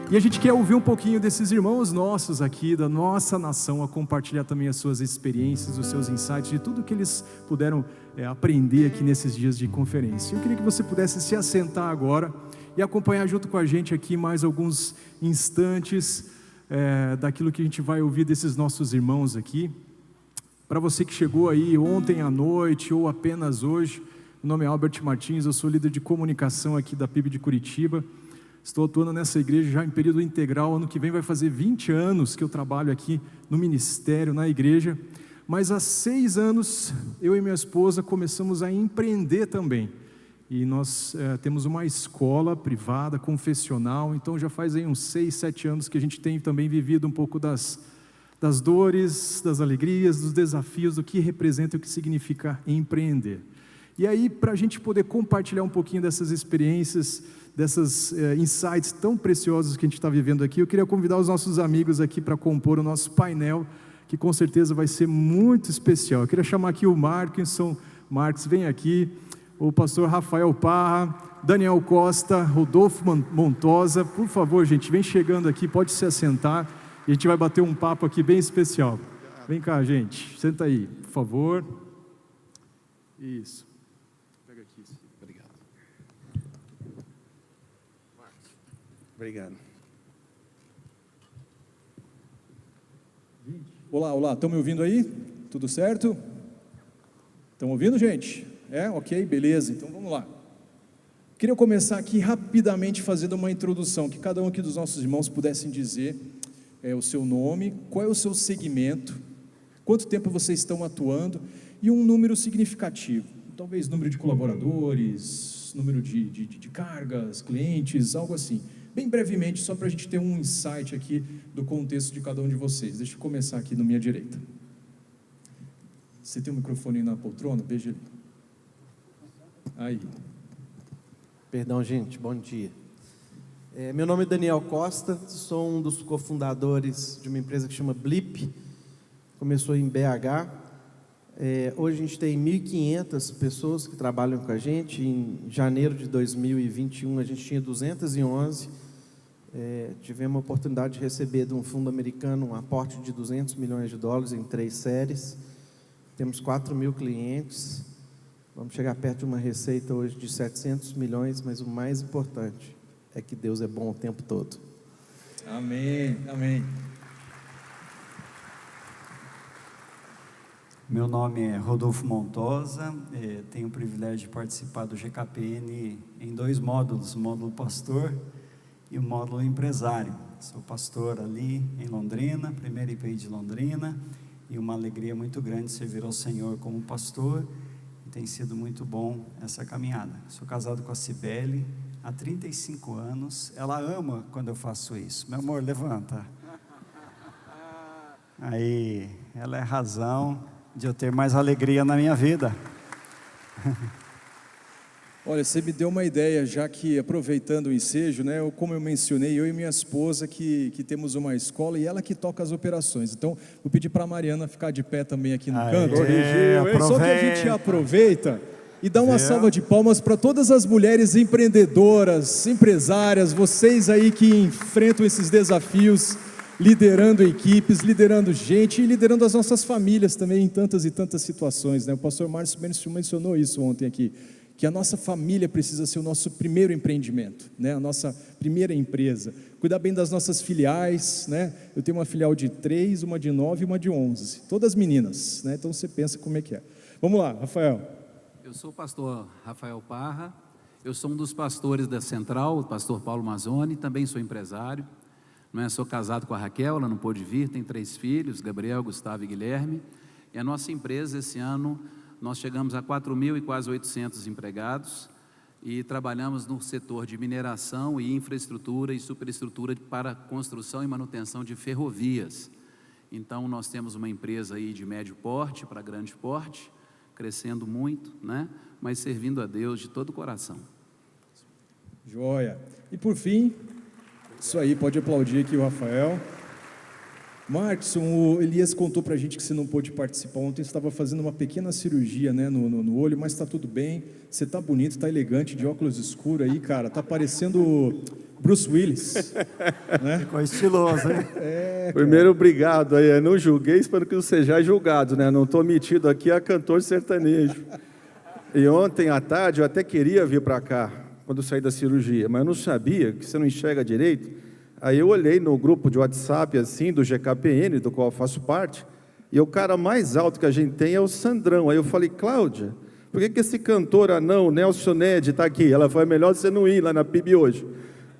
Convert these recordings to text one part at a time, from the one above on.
E a gente quer ouvir um pouquinho desses irmãos nossos aqui, da nossa nação, a compartilhar também as suas experiências, os seus insights, de tudo que eles puderam aprender aqui nesses dias de conferência. Eu queria que você pudesse se assentar agora e acompanhar junto com a gente aqui mais alguns instantes daquilo que a gente vai ouvir desses nossos irmãos aqui. Para você que chegou aí ontem à noite ou apenas hoje, meu nome é Albert Martins, eu sou líder de comunicação aqui da PIB de Curitiba. Estou atuando nessa igreja já em período integral. Ano que vem vai fazer 20 anos que eu trabalho aqui no ministério, na igreja. Mas há 6 anos, eu e minha esposa começamos a empreender também. E nós temos uma escola privada, confessional. Então já faz aí uns 6, 7 anos que a gente tem também vivido um pouco das dores, das alegrias, dos desafios, do que representa e o que significa empreender. E aí, para a gente poder compartilhar um pouquinho dessas experiências, dessas insights tão preciosos que a gente está vivendo aqui, eu queria convidar os nossos amigos aqui para compor o nosso painel, que com certeza vai ser muito especial. Eu queria chamar aqui o Marques, vem aqui, o pastor Rafael Parra, Daniel Costa, Rodolfo Montosa. Por favor, gente, vem chegando aqui, pode se assentar, e a gente vai bater um papo aqui bem especial. Vem cá, gente, senta aí, por favor. Isso. Obrigado. Olá, estão me ouvindo aí? Tudo certo? Estão ouvindo, gente? Ok, beleza, então vamos lá. Queria começar aqui rapidamente fazendo uma introdução, que cada um aqui dos nossos irmãos pudessem dizer o seu nome, qual é o seu segmento, quanto tempo vocês estão atuando e um número significativo, talvez número de colaboradores, número de cargas, clientes, algo assim. Bem brevemente, só para a gente ter um insight aqui do contexto de cada um de vocês. Deixa eu começar aqui na minha direita. Você tem um microfone aí na poltrona? Veja ele. Aí. Perdão, gente, bom dia. Meu nome é Daniel Costa, sou um dos cofundadores de uma empresa que chama Blip, começou em BH. Hoje a gente tem 1.500 pessoas que trabalham com a gente. Em janeiro de 2021 a gente tinha 211. Tivemos a oportunidade de receber de um fundo americano um aporte de $200 milhões em 3 séries. Temos 4.000 clientes. Vamos chegar perto de uma receita hoje de 700 milhões, mas o mais importante é que Deus é bom o tempo todo. Amém, amém. Meu nome é Rodolfo Montosa, tenho o privilégio de participar do GKPN em 2 módulos, o módulo pastor e o módulo empresário. Sou pastor ali em Londrina, primeiro IPI de Londrina, e uma alegria muito grande servir ao Senhor como pastor, e tem sido muito bom essa caminhada. Sou casado com a Cibele há 35 anos, ela ama quando eu faço isso. Meu amor, levanta. Aí, ela é a razão de eu ter mais alegria na minha vida. Olha, você me deu uma ideia, já que aproveitando o ensejo, né, como eu mencionei, eu e minha esposa que temos uma escola e ela que toca as operações. Então, vou pedir para a Mariana ficar de pé também aqui no canto. Só que a gente aproveita e dá uma salva de palmas para todas as mulheres empreendedoras, empresárias, vocês aí que enfrentam esses desafios, liderando equipes, liderando gente e liderando as nossas famílias também em tantas e tantas situações, né? O pastor Márcio mencionou isso ontem aqui, que a nossa família precisa ser o nosso primeiro empreendimento, né? A nossa primeira empresa, cuidar bem das nossas filiais, né? Eu tenho uma filial de 3, uma de 9 e uma de 11, todas meninas, né? Então você pensa como é que é. Vamos lá, Rafael. Eu sou o pastor Rafael Parra, eu sou um dos pastores da Central, o pastor Paulo Mazzoni, também sou empresário. Sou casado com a Raquel, ela não pôde vir, tem 3 filhos, Gabriel, Gustavo e Guilherme. E a nossa empresa, esse ano, nós chegamos a 4.000 e quase 800 empregados e trabalhamos no setor de mineração e infraestrutura e superestrutura para construção e manutenção de ferrovias. Então, nós temos uma empresa aí de médio porte para grande porte, crescendo muito, né? Mas servindo a Deus de todo o coração. Joia. E por fim... Isso aí, pode aplaudir aqui o Rafael. Marcos, o Elias contou para a gente que você não pôde participar ontem, você estava fazendo uma pequena cirurgia, né, no olho, mas está tudo bem, você está bonito, está elegante, de óculos escuros aí, cara, está parecendo Bruce Willis. Né? Ficou estiloso, hein? Primeiro, obrigado aí. Eu não julguei, espero que não seja julgado, né? Não estou metido aqui a cantor sertanejo. E ontem à tarde eu até queria vir para cá, quando eu saí da cirurgia, mas eu não sabia que você não enxerga direito. Aí eu olhei no grupo de WhatsApp, assim, do GKPN, do qual eu faço parte, e o cara mais alto que a gente tem é o Sandrão. Aí eu falei, Cláudia, por que esse cantor anão, Nelson Ned, está aqui? Ela falou, é melhor você não ir lá na PIB hoje.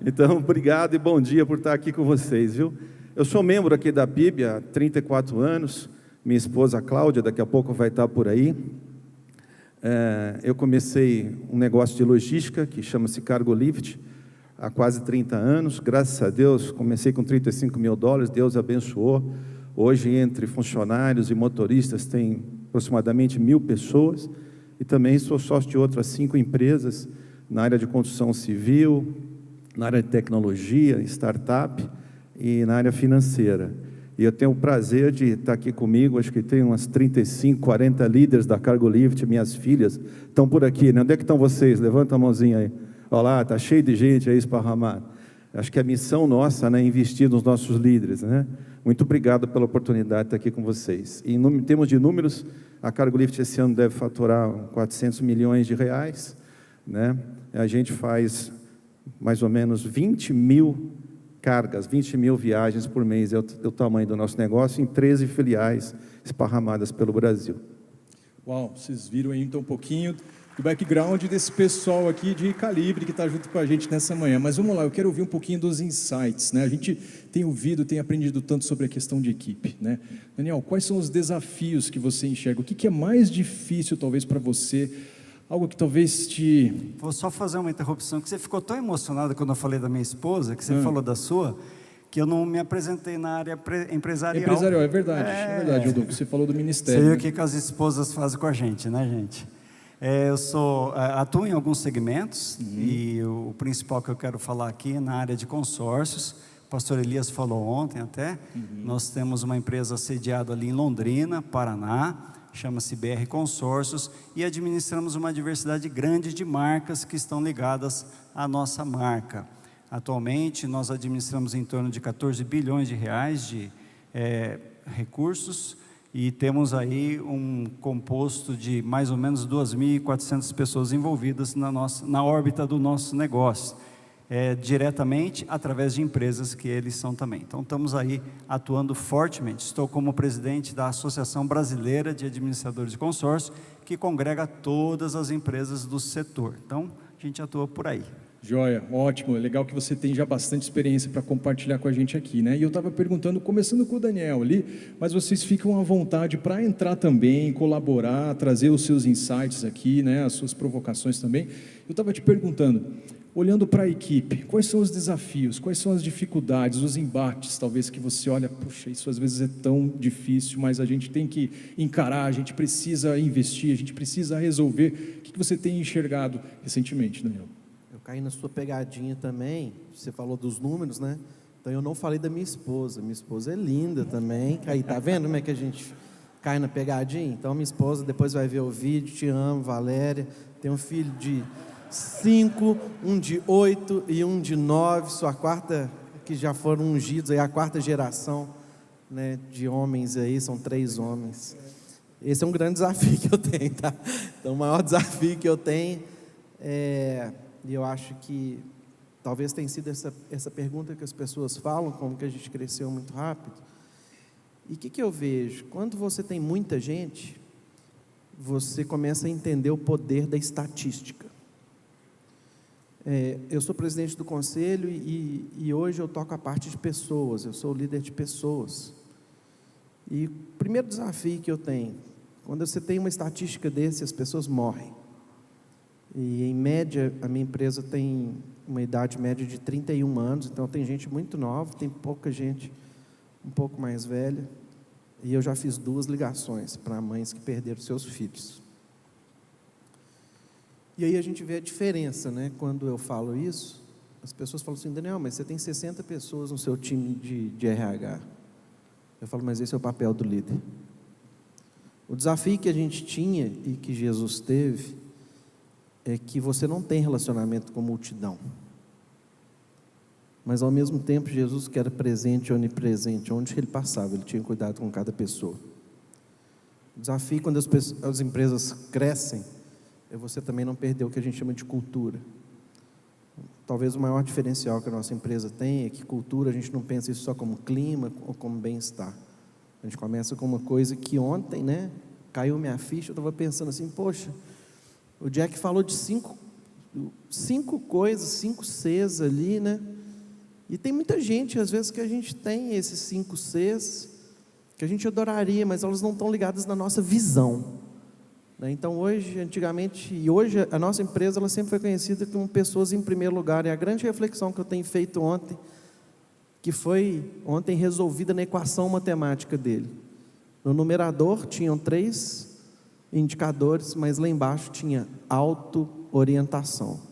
Então, obrigado e bom dia por estar aqui com vocês, viu? Eu sou membro aqui da PIB há 34 anos, minha esposa Cláudia daqui a pouco vai estar por aí. Eu comecei um negócio de logística que chama-se Cargo Lift há quase 30 anos, graças a Deus, comecei com $35 mil, Deus abençoou. Hoje, entre funcionários e motoristas, tem aproximadamente 1.000 pessoas, e também sou sócio de outras 5 empresas, na área de construção civil, na área de tecnologia, startup, e na área financeira. E eu tenho o prazer de estar aqui comigo, acho que tem umas 35, 40 líderes da Cargo Lift, minhas filhas estão por aqui, né? Onde é que estão vocês? Levanta a mãozinha aí. Olha lá, está cheio de gente aí esparramada. Acho que a missão nossa, né, é investir nos nossos líderes, né? Muito obrigado pela oportunidade de estar aqui com vocês. E em termos de números, a Cargo Lift esse ano deve faturar 400 milhões de reais, né? A gente faz mais ou menos 20 mil cargas, 20 mil viagens por mês, é o tamanho do nosso negócio, em 13 filiais esparramadas pelo Brasil. Uau, vocês viram aí então um pouquinho do background desse pessoal aqui de calibre que está junto com a gente nessa manhã. Mas vamos lá, eu quero ouvir um pouquinho dos insights, né? A gente tem ouvido, tem aprendido tanto sobre a questão de equipe, né? Daniel, quais são os desafios que você enxerga? O que é mais difícil talvez para você? Algo que talvez te... Vou só fazer uma interrupção, que você ficou tão emocionado quando eu falei da minha esposa, que você falou da sua, que eu não me apresentei na área empresarial. Empresarial, é verdade, Rodolfo, você falou do ministério. Sei o que as esposas fazem com a gente, né, gente? Eu atuo em alguns segmentos, e o principal que eu quero falar aqui é na área de consórcios. O pastor Elias falou ontem até, nós temos uma empresa sediada ali em Londrina, Paraná, chama-se BR Consórcios, e administramos uma diversidade grande de marcas que estão ligadas à nossa marca. Atualmente, nós administramos em torno de 14 bilhões de reais de recursos, e temos aí um composto de mais ou menos 2.400 pessoas envolvidas na órbita do nosso negócio, diretamente através de empresas que eles são também. Então, estamos aí atuando fortemente. Estou como presidente da Associação Brasileira de Administradores de Consórcio, que congrega todas as empresas do setor. Então, a gente atua por aí. Joia, ótimo, é legal que você tem já bastante experiência para compartilhar com a gente aqui, né? E eu estava perguntando, começando com o Daniel ali, mas vocês ficam à vontade para entrar também, colaborar, trazer os seus insights aqui, né? As suas provocações também. Eu estava te perguntando, olhando para a equipe, quais são os desafios, quais são as dificuldades, os embates, talvez que você olha, puxa, isso às vezes é tão difícil, mas a gente tem que encarar, a gente precisa investir, a gente precisa resolver. O que você tem enxergado recentemente, Daniel? Eu caí na sua pegadinha também, você falou dos números, né? Então eu não falei da minha esposa é linda também, aí tá vendo como é que a gente cai na pegadinha? Então minha esposa depois vai ver o vídeo, te amo, Valéria, tem um filho de 5, um de 8 e um de 9, sua quarta, que já foram ungidos aí, a quarta geração, né, de homens aí, são 3 homens. Esse é um grande desafio que eu tenho, tá? Então o maior desafio que eu tenho e eu acho que talvez tenha sido essa pergunta que as pessoas falam, como que a gente cresceu muito rápido. E o que eu vejo? Quando você tem muita gente, você começa a entender o poder da estatística. Eu sou presidente do conselho e hoje eu toco a parte de pessoas, eu sou o líder de pessoas. E o primeiro desafio que eu tenho, quando você tem uma estatística desse, as pessoas morrem. E em média, a minha empresa tem uma idade média de 31 anos, então tem gente muito nova, tem pouca gente um pouco mais velha. E eu já fiz 2 ligações para mães que perderam seus filhos. E aí a gente vê a diferença, né? Quando eu falo isso, as pessoas falam assim, Daniel, mas você tem 60 pessoas no seu time de RH. Eu falo, mas esse é o papel do líder. O desafio que a gente tinha e que Jesus teve é que você não tem relacionamento com multidão. mas ao mesmo tempo Jesus, que era presente e onipresente, onde ele passava, ele tinha cuidado com cada pessoa. O desafio quando as empresas crescem é você também não perder o que a gente chama de cultura. Talvez o maior diferencial que a nossa empresa tem é que cultura, a gente não pensa isso só como clima ou como bem-estar. A gente começa com uma coisa que ontem, né, caiu minha ficha, eu estava pensando assim, poxa, o Jack falou de cinco coisas, 5 Cs ali, né? E tem muita gente, às vezes, que a gente tem esses 5 Cs, que a gente adoraria, mas elas não estão ligadas na nossa visão, né? Então, hoje, antigamente, e hoje, a nossa empresa, ela sempre foi conhecida como pessoas em primeiro lugar, e a grande reflexão que eu tenho feito ontem, que foi ontem resolvida na equação matemática dele. No numerador, tinham 3 indicadores, mas lá embaixo tinha auto-orientação.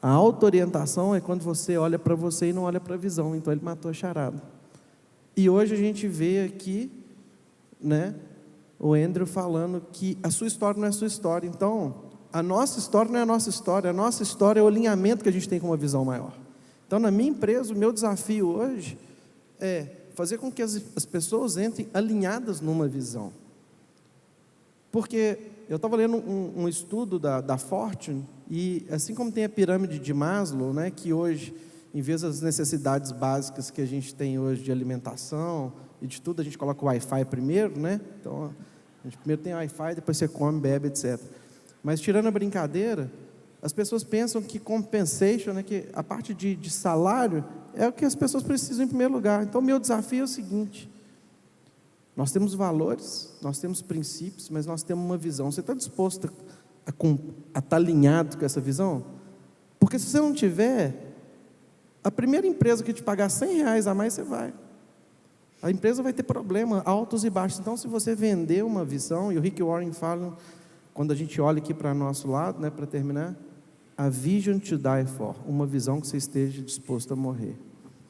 A auto-orientação é quando você olha para você e não olha para a visão, então ele matou a charada. E hoje a gente vê aqui, né, o Andrew falando que a sua história não é a sua história, então a nossa história não é a nossa história é o alinhamento que a gente tem com uma visão maior. Então, na minha empresa, o meu desafio hoje é fazer com que as pessoas entrem alinhadas numa visão. Porque eu estava lendo um estudo da Fortune, e assim como tem a pirâmide de Maslow, né, que hoje, em vez das necessidades básicas que a gente tem hoje de alimentação e de tudo, a gente coloca o Wi-Fi primeiro, né? Então, a gente primeiro tem Wi-Fi, depois você come, bebe, etc. Mas, tirando a brincadeira, as pessoas pensam que compensation, né, que a parte de salário é o que as pessoas precisam em primeiro lugar. Então, o meu desafio é o seguinte: nós temos valores, nós temos princípios, mas nós temos uma visão. Você está disposto a estar alinhado com essa visão? Porque se você não tiver, a primeira empresa que te pagar R$100 a mais, você vai. A empresa vai ter problema, altos e baixos. Então, se você vender uma visão, e o Rick Warren fala, quando a gente olha aqui para o nosso lado, né, para terminar, a vision to die for, uma visão que você esteja disposto a morrer.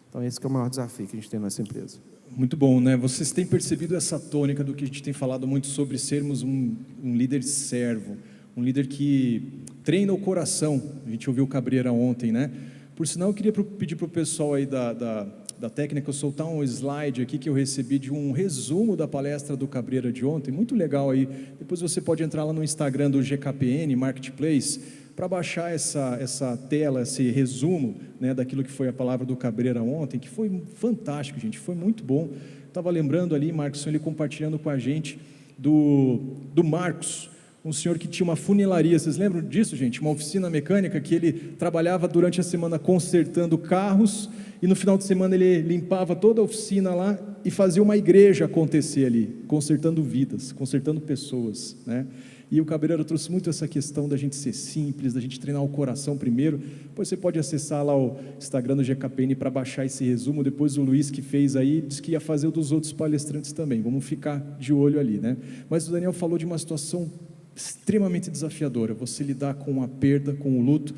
Então, esse que é o maior desafio que a gente tem nessa empresa. Muito bom, né? Vocês têm percebido essa tônica do que a gente tem falado muito sobre sermos um líder servo, um líder que treina o coração. A gente ouviu o Cabreira ontem, né? Por sinal, eu queria pedir para o pessoal aí da técnica soltar um slide aqui que eu recebi de um resumo da palestra do Cabreira de ontem, muito legal aí. Depois você pode entrar lá no Instagram do GKPN Marketplace para baixar essa tela, esse resumo, né, daquilo que foi a palavra do Cabreira ontem, que foi fantástico, gente, foi muito bom. Estava lembrando ali, Marcos, ele compartilhando com a gente do Marcos, um senhor que tinha uma funilaria. Vocês lembram disso, gente? Uma oficina mecânica que ele trabalhava durante a semana consertando carros, e no final de semana ele limpava toda a oficina lá e fazia uma igreja acontecer ali, consertando vidas, consertando pessoas, né? E o Cabreira trouxe muito essa questão da gente ser simples, da gente treinar o coração primeiro. Depois você pode acessar lá o Instagram do GKPN para baixar esse resumo. Depois o Luiz, que fez aí, disse que ia fazer o dos outros palestrantes também. Vamos ficar de olho ali, né? Mas o Daniel falou de uma situação extremamente desafiadora, você lidar com a perda, com o luto.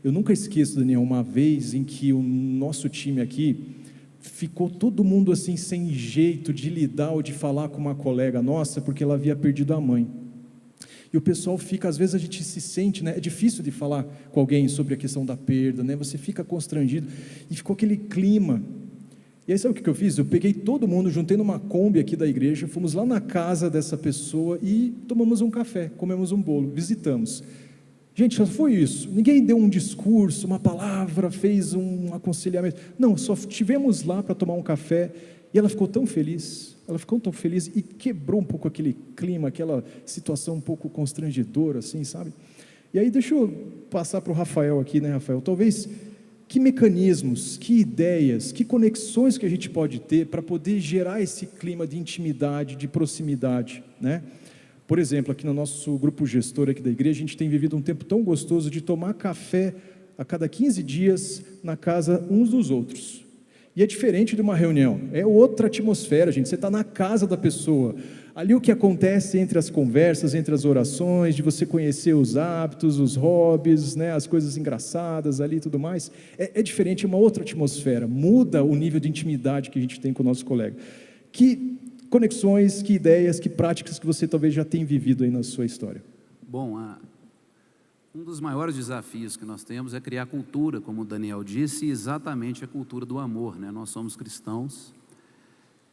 Eu nunca esqueço, Daniel, uma vez em que o nosso time aqui ficou todo mundo assim sem jeito de lidar ou de falar com uma colega nossa, porque ela havia perdido a mãe. E o pessoal fica, às vezes a gente se sente, né? É difícil de falar com alguém sobre a questão da perda, né? Você fica constrangido, e ficou aquele clima. E aí sabe o que eu fiz? Eu peguei todo mundo, juntei numa Kombi aqui da igreja, fomos lá na casa dessa pessoa e tomamos um café, comemos um bolo, visitamos. Gente, só foi isso, ninguém deu um discurso, uma palavra, fez um aconselhamento, não, só estivemos lá para tomar um café, e ela ficou tão feliz e quebrou um pouco aquele clima, aquela situação um pouco constrangedora, assim, sabe? E aí deixa eu passar para o Rafael aqui, né, Rafael? Talvez, que mecanismos, que ideias, que conexões que a gente pode ter para poder gerar esse clima de intimidade, de proximidade, né? Por exemplo, aqui no nosso grupo gestor aqui da igreja, a gente tem vivido um tempo tão gostoso de tomar café a cada 15 dias na casa uns dos outros. E é diferente de uma reunião, é outra atmosfera, gente. Você está na casa da pessoa, ali o que acontece entre as conversas, entre as orações, de você conhecer os hábitos, os hobbies, né, as coisas engraçadas ali e tudo mais, é diferente, é uma outra atmosfera, muda o nível de intimidade que a gente tem com o nosso colega. Que conexões, que ideias, que práticas que você talvez já tenha vivido aí na sua história? Bom, Um dos maiores desafios que nós temos é criar cultura, como o Daniel disse, exatamente a cultura do amor, né? Nós somos cristãos,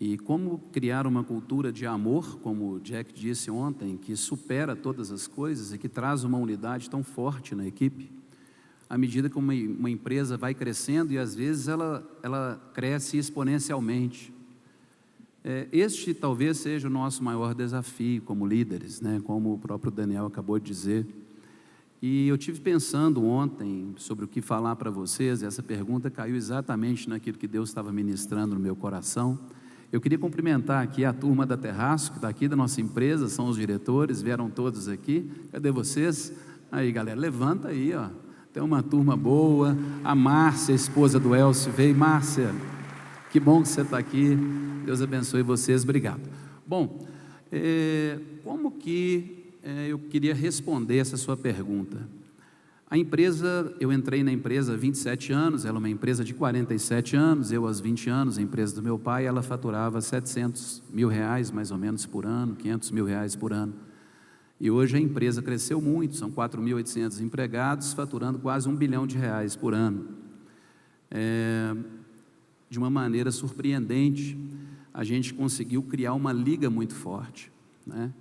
e como criar uma cultura de amor, como o Jack disse ontem, que supera todas as coisas e que traz uma unidade tão forte na equipe, à medida que uma empresa vai crescendo e às vezes ela cresce exponencialmente. Este talvez seja o nosso maior desafio como líderes, né? Como o próprio Daniel acabou de dizer. E eu tive pensando ontem sobre o que falar para vocês, e essa pergunta caiu exatamente naquilo que Deus estava ministrando no meu coração. Eu queria cumprimentar aqui a turma da Terraço, que está aqui da nossa empresa, são os diretores, vieram todos aqui. Cadê vocês? Aí, galera, levanta aí, ó. Tem uma turma boa. A Márcia, a esposa do Elcio, veio. Márcia, que bom que você está aqui. Deus abençoe vocês, obrigado. Bom, como que eu queria responder essa sua pergunta? A empresa, eu entrei na empresa há 27 anos, ela é uma empresa de 47 anos, eu aos 20 anos, a empresa do meu pai, ela faturava R$700 mil mais ou menos por ano, R$500 mil por ano. E hoje a empresa cresceu muito, são 4.800 empregados, faturando quase R$1 bilhão por ano. De uma maneira surpreendente, a gente conseguiu criar uma liga muito forte, né?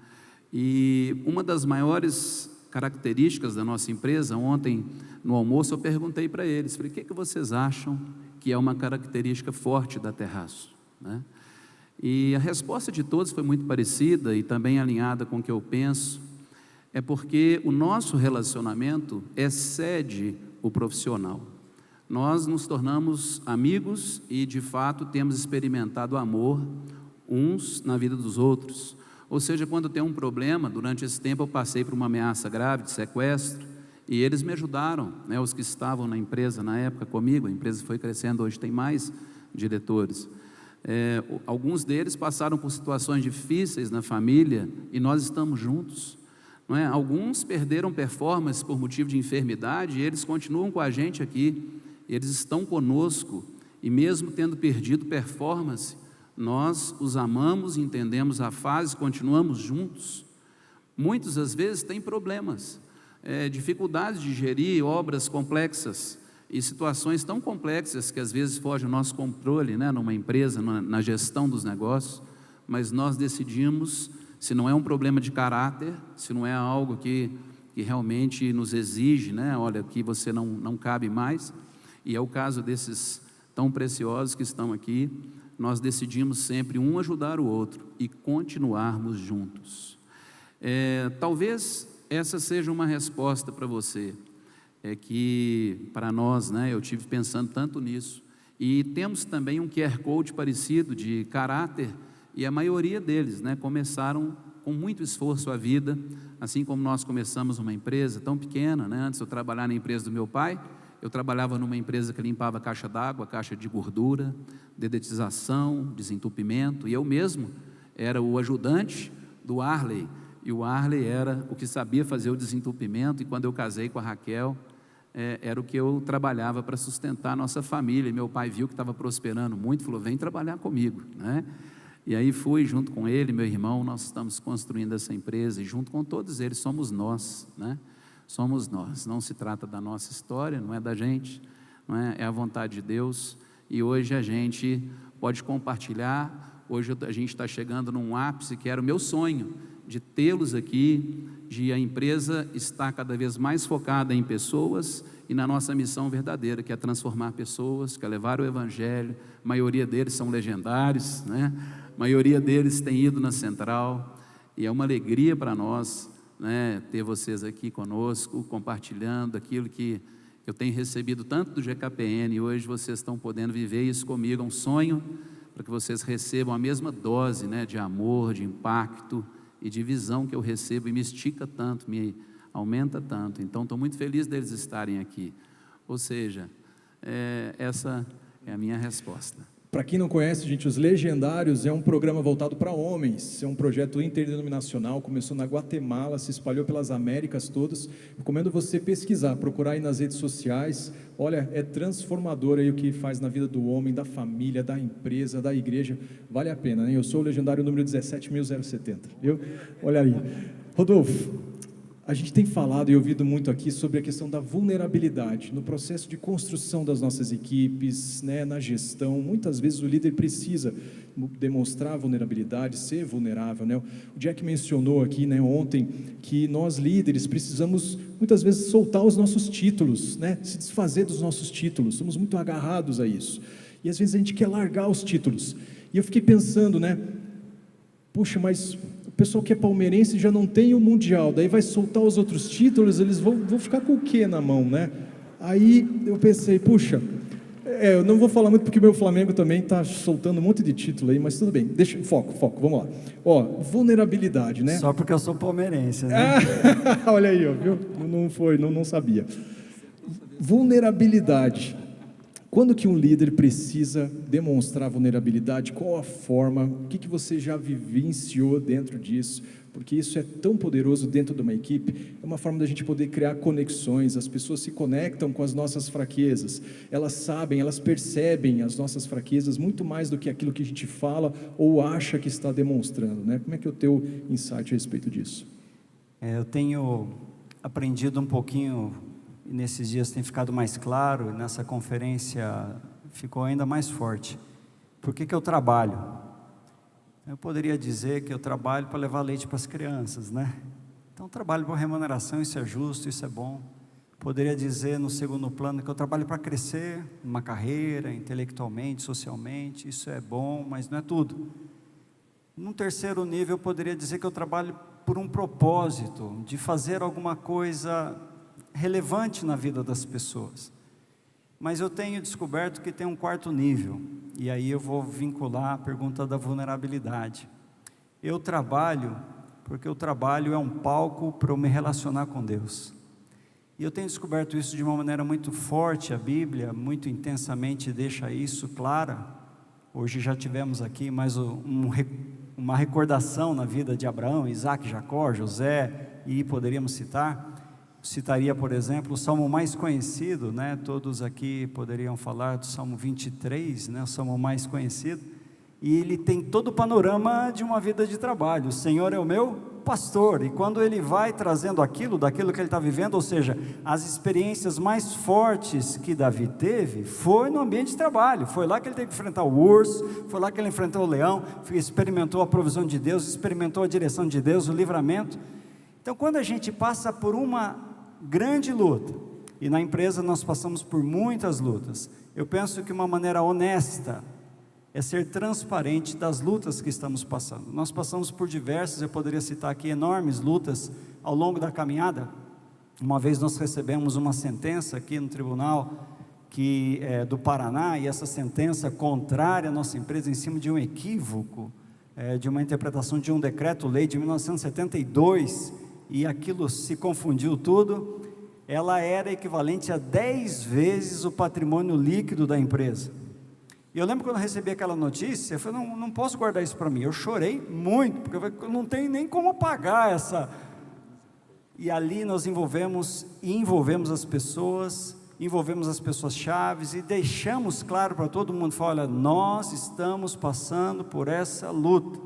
E uma das maiores características da nossa empresa, ontem no almoço eu perguntei para eles, falei, o que vocês acham que é uma característica forte da Terraço, né? E a resposta de todos foi muito parecida e também alinhada com o que eu penso, é porque o nosso relacionamento excede o profissional. Nós nos tornamos amigos e de fato temos experimentado amor uns na vida dos outros. Ou seja, quando tem um problema, durante esse tempo eu passei por uma ameaça grave de sequestro e eles me ajudaram, né, os que estavam na empresa na época comigo. A empresa foi crescendo, hoje tem mais diretores. Alguns deles passaram por situações difíceis na família e nós estamos juntos, não é? Alguns perderam performance por motivo de enfermidade e eles continuam com a gente aqui, eles estão conosco e mesmo tendo perdido performance, nós os amamos, entendemos a fase, continuamos juntos. Muitos, às vezes, têm problemas, dificuldades de gerir obras complexas e situações tão complexas que às vezes fogem ao nosso controle, né, numa empresa, na gestão dos negócios, mas nós decidimos, se não é um problema de caráter, se não é algo que realmente nos exige, né, olha, aqui você não cabe mais, e é o caso desses tão preciosos que estão aqui, nós decidimos sempre um ajudar o outro e continuarmos juntos. Talvez essa seja uma resposta para você, que para nós, né, eu tive pensando tanto nisso, e temos também um QR Code parecido de caráter, e a maioria deles, né, começaram com muito esforço a vida, assim como nós começamos uma empresa tão pequena, né? Antes de eu trabalhar na empresa do meu pai, eu trabalhava numa empresa que limpava caixa d'água, caixa de gordura, dedetização, desentupimento, e eu mesmo era o ajudante do Arley, e o Arley era o que sabia fazer o desentupimento, e quando eu casei com a Raquel, era o que eu trabalhava para sustentar a nossa família, e meu pai viu que estava prosperando muito, falou, vem trabalhar comigo, né? E aí fui junto com ele, meu irmão, nós estamos construindo essa empresa, e junto com todos eles somos nós, né? Somos nós, não se trata da nossa história, não é da gente, não é? É a vontade de Deus, e hoje a gente pode compartilhar, hoje a gente está chegando num ápice que era o meu sonho, de tê-los aqui, de a empresa estar cada vez mais focada em pessoas e na nossa missão verdadeira, que é transformar pessoas, que é levar o Evangelho. A maioria deles são legendários, né? A maioria deles tem ido na central, e é uma alegria para nós, né, ter vocês aqui conosco, compartilhando aquilo que eu tenho recebido tanto do GKPN, e hoje vocês estão podendo viver isso comigo, é um sonho para que vocês recebam a mesma dose, né, de amor, de impacto e de visão que eu recebo, e me estica tanto, me aumenta tanto. Então estou muito feliz deles estarem aqui. Ou seja, essa é a minha resposta. Para quem não conhece, gente, Os Legendários é um programa voltado para homens, é um projeto interdenominacional, começou na Guatemala, se espalhou pelas Américas todas. Recomendo você pesquisar, procurar aí nas redes sociais. Olha, é transformador aí o que faz na vida do homem, da família, da empresa, da igreja, vale a pena, né? Eu sou o legendário número 17.070, viu? Olha aí. Rodolfo, A gente tem falado e ouvido muito aqui sobre a questão da vulnerabilidade no processo de construção das nossas equipes, né, na gestão. Muitas vezes o líder precisa demonstrar vulnerabilidade, ser vulnerável, né? O Jack mencionou aqui, né, ontem, que nós líderes precisamos muitas vezes soltar os nossos títulos, né, se desfazer dos nossos títulos. Somos muito agarrados a isso. E às vezes a gente quer largar os títulos. E eu fiquei pensando, né, puxa, mas o pessoal que é palmeirense já não tem o Mundial, daí vai soltar os outros títulos, eles vão ficar com o quê na mão, né? Aí eu pensei, puxa, eu não vou falar muito porque o meu Flamengo também está soltando um monte de título aí, mas tudo bem, deixa, foco, vamos lá. Ó, vulnerabilidade, né? Só porque eu sou palmeirense, né? Olha aí, ó, viu? Não sabia. Vulnerabilidade. Quando que um líder precisa demonstrar vulnerabilidade? Qual a forma? O que você já vivenciou dentro disso? Porque isso é tão poderoso dentro de uma equipe. É uma forma da gente poder criar conexões. As pessoas se conectam com as nossas fraquezas. Elas sabem, elas percebem as nossas fraquezas muito mais do que aquilo que a gente fala ou acha que está demonstrando, né? Como é que é o teu insight a respeito disso? Eu tenho aprendido um pouquinho, e nesses dias tem ficado mais claro, nessa conferência ficou ainda mais forte. Por que eu trabalho? Eu poderia dizer que eu trabalho para levar leite para as crianças, né? Então, trabalho por remuneração, isso é justo, isso é bom. Poderia dizer, no segundo plano, que eu trabalho para crescer numa carreira, intelectualmente, socialmente, isso é bom, mas não é tudo. Num terceiro nível, eu poderia dizer que eu trabalho por um propósito, de fazer alguma coisa relevante na vida das pessoas. Mas eu tenho descoberto que tem um quarto nível, e aí eu vou vincular a pergunta da vulnerabilidade. Eu trabalho porque o trabalho é um palco para eu me relacionar com Deus. E eu tenho descoberto isso de uma maneira muito forte. A Bíblia muito intensamente deixa isso clara. Hoje já tivemos aqui mais uma recordação na vida de Abraão, Isaac, Jacó, José, e poderíamos citaria, por exemplo, o salmo mais conhecido, né? Todos aqui poderiam falar do Salmo 23, né? O salmo mais conhecido, e ele tem todo o panorama de uma vida de trabalho. O Senhor é o meu pastor, e quando ele vai trazendo daquilo que ele está vivendo, ou seja, as experiências mais fortes que Davi teve, foi no ambiente de trabalho. Foi lá que ele teve que enfrentar o urso, foi lá que ele enfrentou o leão, experimentou a provisão de Deus, experimentou a direção de Deus, o livramento. Então, quando a gente passa por uma grande luta, e na empresa nós passamos por muitas lutas, eu penso que uma maneira honesta é ser transparente das lutas que estamos passando. Nós passamos por diversas, eu poderia citar aqui enormes lutas ao longo da caminhada. Uma vez nós recebemos uma sentença aqui no tribunal que é do Paraná, e essa sentença contrária à nossa empresa em cima de um equívoco, de uma interpretação de um decreto-lei de 1972, e aquilo se confundiu tudo. Ela era equivalente a 10 vezes o patrimônio líquido da empresa. E eu lembro quando eu recebi aquela notícia, eu falei, não posso guardar isso para mim. Eu chorei muito, porque eu não tenho nem como pagar essa. E ali nós envolvemos as pessoas, envolvemos as pessoas chaves, e deixamos claro para todo mundo, olha, nós estamos passando por essa luta,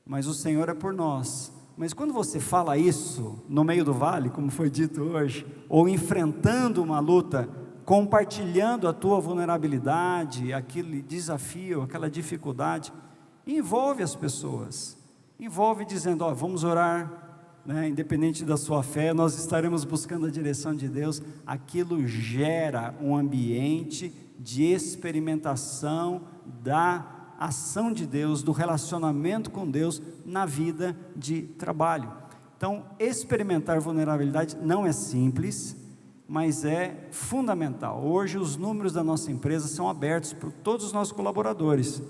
mas o Senhor é por nós. Mas quando você fala isso no meio do vale, como foi dito hoje, ou enfrentando uma luta, compartilhando a tua vulnerabilidade, aquele desafio, aquela dificuldade, envolve as pessoas, envolve dizendo, vamos orar, né? Independente da sua fé, nós estaremos buscando a direção de Deus. Aquilo gera um ambiente de experimentação da ação de Deus, do relacionamento com Deus na vida de trabalho. Então, experimentar vulnerabilidade não é simples, mas é fundamental. Hoje os números da nossa empresa são abertos para todos os nossos colaboradores,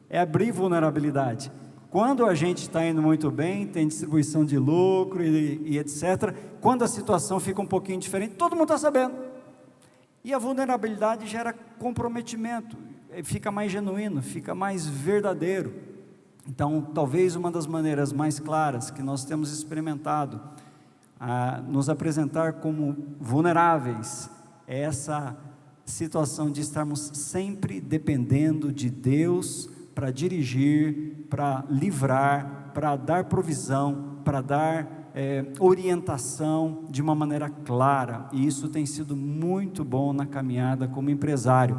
é abrir vulnerabilidade. Quando a gente está indo muito bem, tem distribuição de lucro e etc. Quando a situação fica um pouquinho diferente, todo mundo está sabendo. E a vulnerabilidade gera comprometimento, fica mais genuíno, fica mais verdadeiro. Então, talvez uma das maneiras mais claras que nós temos experimentado a nos apresentar como vulneráveis é essa situação de estarmos sempre dependendo de Deus para dirigir, para livrar, para dar provisão, para dar orientação de uma maneira clara, e isso tem sido muito bom na caminhada como empresário.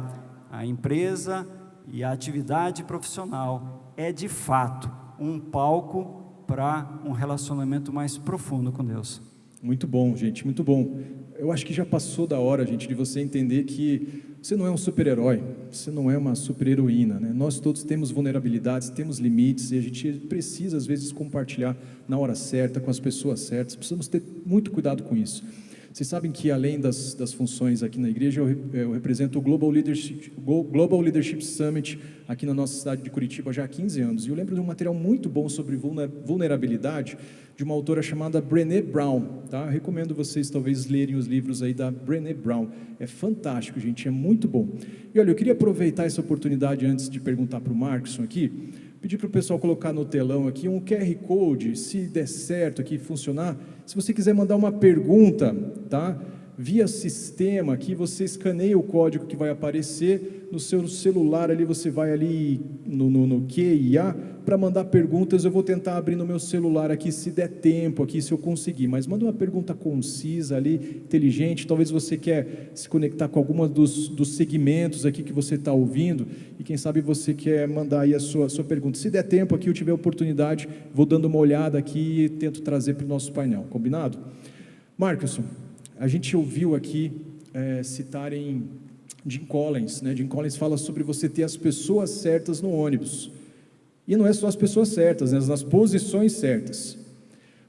A empresa e a atividade profissional é de fato um palco para um relacionamento mais profundo com Deus. Muito bom, gente, muito bom. Eu acho que já passou da hora, gente, de você entender que você não é um super-herói, você não é uma super-heroína, né? Nós todos temos vulnerabilidades, temos limites, e a gente precisa, às vezes, compartilhar na hora certa, com as pessoas certas. Precisamos ter muito cuidado com isso. Vocês sabem que, além das funções aqui na igreja, eu represento o Global Leadership Summit aqui na nossa cidade de Curitiba já há 15 anos. E eu lembro de um material muito bom sobre vulnerabilidade de uma autora chamada Brené Brown. Tá? Eu recomendo vocês talvez lerem os livros aí da Brené Brown. É fantástico, gente, é muito bom. E olha, eu queria aproveitar essa oportunidade antes de perguntar para o Marcson aqui, pedir para o pessoal colocar no telão aqui um QR Code, se der certo aqui, funcionar. Se você quiser mandar uma pergunta, tá? Via sistema aqui, você escaneia o código que vai aparecer no seu celular ali, você vai ali no QIA para mandar perguntas. Eu vou tentar abrir no meu celular aqui, se der tempo aqui, se eu conseguir, mas manda uma pergunta concisa ali, inteligente. Talvez você quer se conectar com alguma dos segmentos aqui que você está ouvindo, e quem sabe você quer mandar aí a sua pergunta. Se der tempo aqui, eu tiver oportunidade, vou dando uma olhada aqui e tento trazer para o nosso painel, combinado? Marcos, a gente ouviu aqui citarem Jim Collins, né? Jim Collins fala sobre você ter as pessoas certas no ônibus, e não é só as pessoas certas, né? Nas posições certas,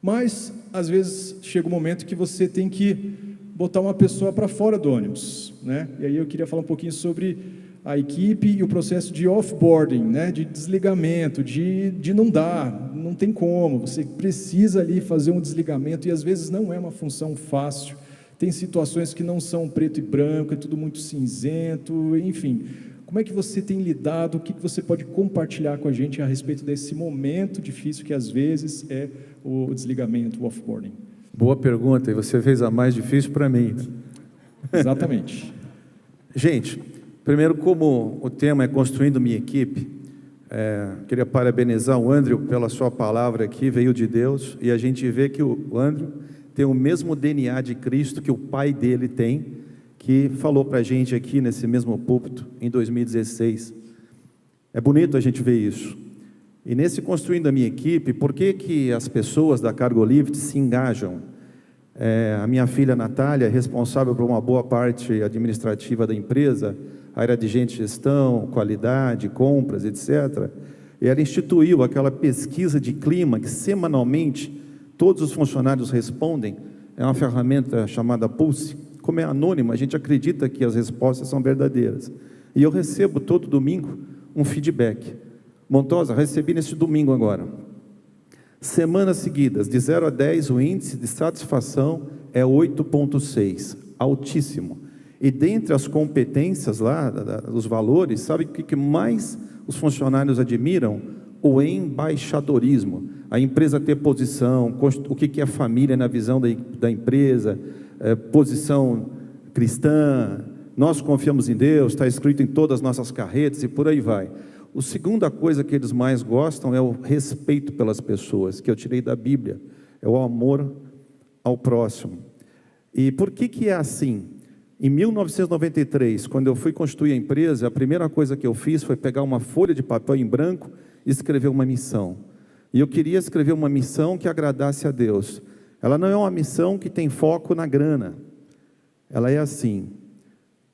mas às vezes chega um momento que você tem que botar uma pessoa para fora do ônibus, né? E aí eu queria falar um pouquinho sobre a equipe e o processo de offboarding, né? De desligamento, de não dar, não tem como, você precisa ali fazer um desligamento, e às vezes não é uma função fácil. Tem situações que não são preto e branco, é tudo muito cinzento, enfim. Como é que você tem lidado? O que você pode compartilhar com a gente a respeito desse momento difícil que às vezes é o desligamento, o offboarding? Boa pergunta, e você fez a mais difícil para mim, né? Exatamente. Gente, primeiro, como o tema é construindo minha equipe, queria parabenizar o Andrew pela sua palavra aqui, veio de Deus, e a gente vê que o Andrew tem o mesmo DNA de Cristo que o pai dele tem, que falou para a gente aqui nesse mesmo púlpito em 2016. É bonito a gente ver isso. E nesse construindo a minha equipe, por que as pessoas da Cargolift se engajam? A minha filha Natália é responsável por uma boa parte administrativa da empresa, área de gente, gestão, qualidade, compras, etc. E ela instituiu aquela pesquisa de clima que semanalmente todos os funcionários respondem. É uma ferramenta chamada Pulse. Como é anônima, a gente acredita que as respostas são verdadeiras. E eu recebo todo domingo um feedback. Montosa, recebi nesse domingo agora. Semanas seguidas, de 0 a 10, o índice de satisfação é 8,6, altíssimo. E dentre as competências lá, os valores, sabe o que mais os funcionários admiram? O embaixadorismo. A empresa ter posição, o que é família na visão da empresa, posição cristã, nós confiamos em Deus, está escrito em todas as nossas carretas e por aí vai. A segunda coisa que eles mais gostam é o respeito pelas pessoas, que eu tirei da Bíblia, é o amor ao próximo. E por que é assim? Em 1993, quando eu fui constituir a empresa, a primeira coisa que eu fiz foi pegar uma folha de papel em branco e escrever uma missão. E eu queria escrever uma missão que agradasse a Deus. Ela não é uma missão que tem foco na grana. Ela é assim: